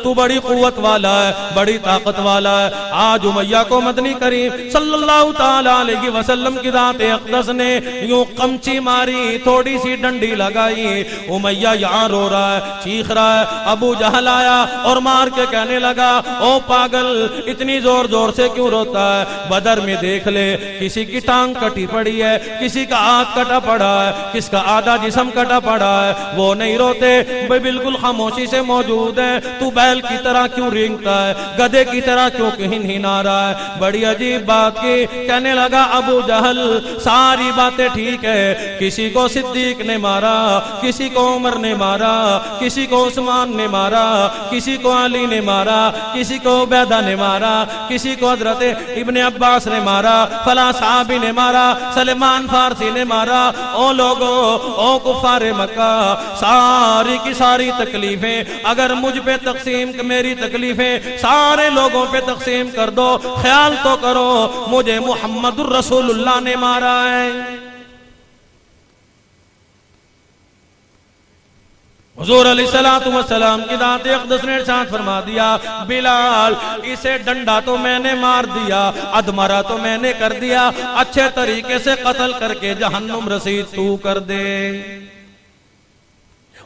तू बड़ी कुव्वत वाला है, बड़ी ताकत वाला है। आज उमैया को मदनी करीम सल्लल्लाहु ताला अलैहि वसल्लम की जात अक़दस ने यूं कमची मारी, थोड़ी सी डंडी लगाई, उमैया यहाँ रो रहा है, चीख रहा है। अबू जहल आया और मार के कहने लगा, ओ पागल इतनी जोर जोर से क्यों रोता है? बदर में देख ले, किसी की टांग कटी पड़ी है, किसी का आंख कटा पड़ा है, किसका आधा जिस्म कटा पड़ा है, वो नहीं रोते, वे बिल्कुल खामोशी से मौजूद है। तू बैल की तरह क्यों रेंगता है, गधे की तरह क्यों हिन आ रहा है? बड़ी अजीब बात की। कहने लगा अबू जहल सारी बातें ठीक है, किसी को सिद्दीक ने मारा, किसी को उमर ने मारा, किसी को उस्मान ने मारा, किसी को अली ने मारा, किसी को उबैदा ने मारा, किसी को हजरत इब्ने अब्बास ने मारा, फला साहबी ने मारा, सलेमान फारसी ने मारा। ओ लोगो, ओ कुफारे मक्का, सारी की सारी तकलीफें अगर मुझ पे तकसीम, मेरी तकलीफें सारे लोगों पे तकसीम कर दो, ख्याल तो करो मुझे मुहम्मदुर रसूलुल्लाह ने मारा है। हुजूर अलैहिस्सलातु वस्सलाम की जात अक़दस ने इरशाद फरमा दिया, बिलाल इसे डंडा तो मैंने मार दिया, अधमरा तो मैंने कर दिया, अच्छे तरीके से कत्ल करके जहन्नुम रसीद तू कर दे।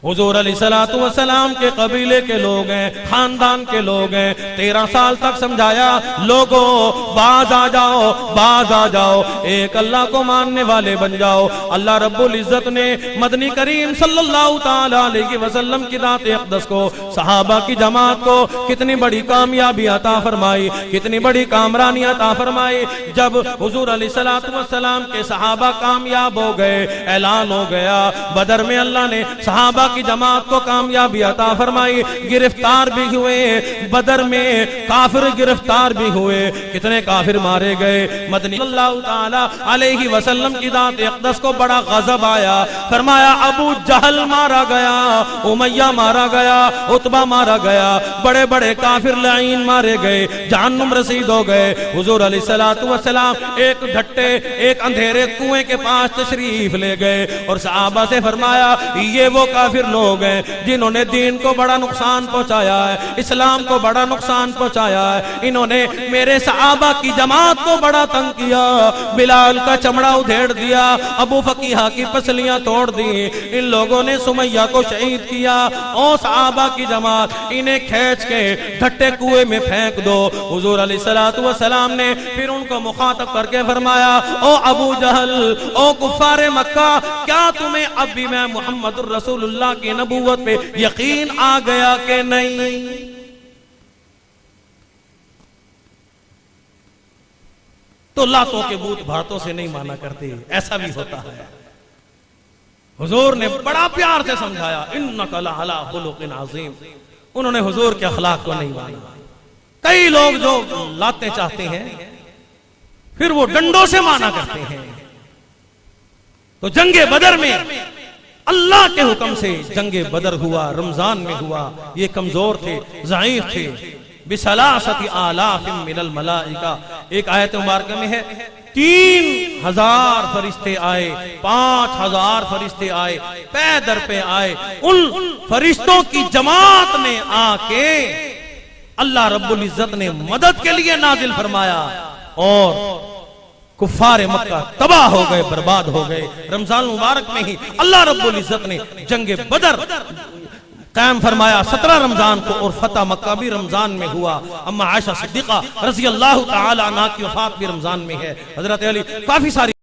हुजूर अलैहिस्सलातु वस्सलाम के कबीले के लोग हैं, खानदान के लोग हैं, 13 साल तक समझाया, लोगों बाज आ जाओ, बाज आ जाओ, एक अल्लाह को मानने वाले बन जाओ। अल्लाह रब्बुल इज्जत ने मदनी करीम सल्लल्लाहु ताला अलैहि वसल्लम की जात अक़दस को, सहाबा की जमात को कितनी बड़ी कामयाबी अता फरमाई, कितनी बड़ी कामरानी अता फरमाई। जब हुजूर अलैहिस्सलातु वस्सलाम के सहाबा कामयाब हो गए, ऐलान हो गया, बदर में अल्लाह ने सहाबा की जमात को कामयाबी अता फरमाई, गिरफ्तार भी हुए, बदर में काफिर गिरफ्तार भी हुए, कितने काफिर मारे गए। मदनी सल्लल्लाहु ताला अलैहि वसल्लम की जात अक़दस को बड़ा गजब आया, फरमाया अबू जहल मारा गया, उमैया मारा गया, उतबा मारा गया, बड़े बड़े काफिर लाइन मारे गए, जहन्नुम रसीद हो गए। हुजूर अलैहिस्सलातु वस्सलाम एक ढट्टे, एक अंधेरे कुएं के पास तशरीफ ले गए और सहाबा से फरमाया, ये वो काफिर लोग हैं जिन्होंने दीन को बड़ा नुकसान पहुंचाया है, इस्लाम को बड़ा नुकसान पहुंचाया है, इन्होंने मेरे सहाबा की जमात को बड़ा तंग किया, बिलाल का चमड़ा उधेड़ दिया, अबू फकीहा की पसलियां तोड़ दी, इन लोगों ने सुमैया को शहीद किया। ओ सहाबा की जमात, इन्हें खींच के ढट्टे कुएं में फेंक दो। हुजूर अलैहिस्सलातु वस्सलाम ने फिर उनको मुखातब करके फरमाया, ओ अबू जहल, ओ कुफारे मक्का, क्या तुम्हें अब भी मैं मुहम्मदुर रसूलुल्लाह की नबूवत पे यकीन आ गया कि नहीं? तो लातों के बूत भारतों से नहीं माना करते, ऐसा भी होता है। हुजूर ने बड़ा प्यार से समझाया, इन्नका लअला खुलुकिन अज़ीम। उन्होंने हुजूर के अखलाक को नहीं माना। कई लोग जो लाते चाहते हैं फिर वो डंडों से माना करते हैं। तो जंगे बदर में अल्लाह के हुक्म से जंगे बदर हुआ, रमजान में हुआ। ये कमजोर थे, ज़ईफ थे। बिसलासति आलाफिन मिनल मलाइका, एक आयत मुबारक में है 3000 फरिश्ते आए, 5000 फरिश्ते आए, पैदर पे आए। उन फरिश्तों की जमात ने आके अल्लाह रब्बुल इज्जत ने मदद के लिए नाजिल फरमाया और कुफारे मक्का तबाह हो गए, बर्बाद हो गए। रमजान मुबारक में ही अल्लाह रब्बुल इज्जत ने जंगे बदर कायम फरमाया 17 रमजान को, और फतह मक्का भी रमजान में हुआ। अम्मा आयशा सिद्दीक़ा रज़ी अल्लाह तआला अन्हा की वफात भी रमजान में है। हजरत अली, काफी सारी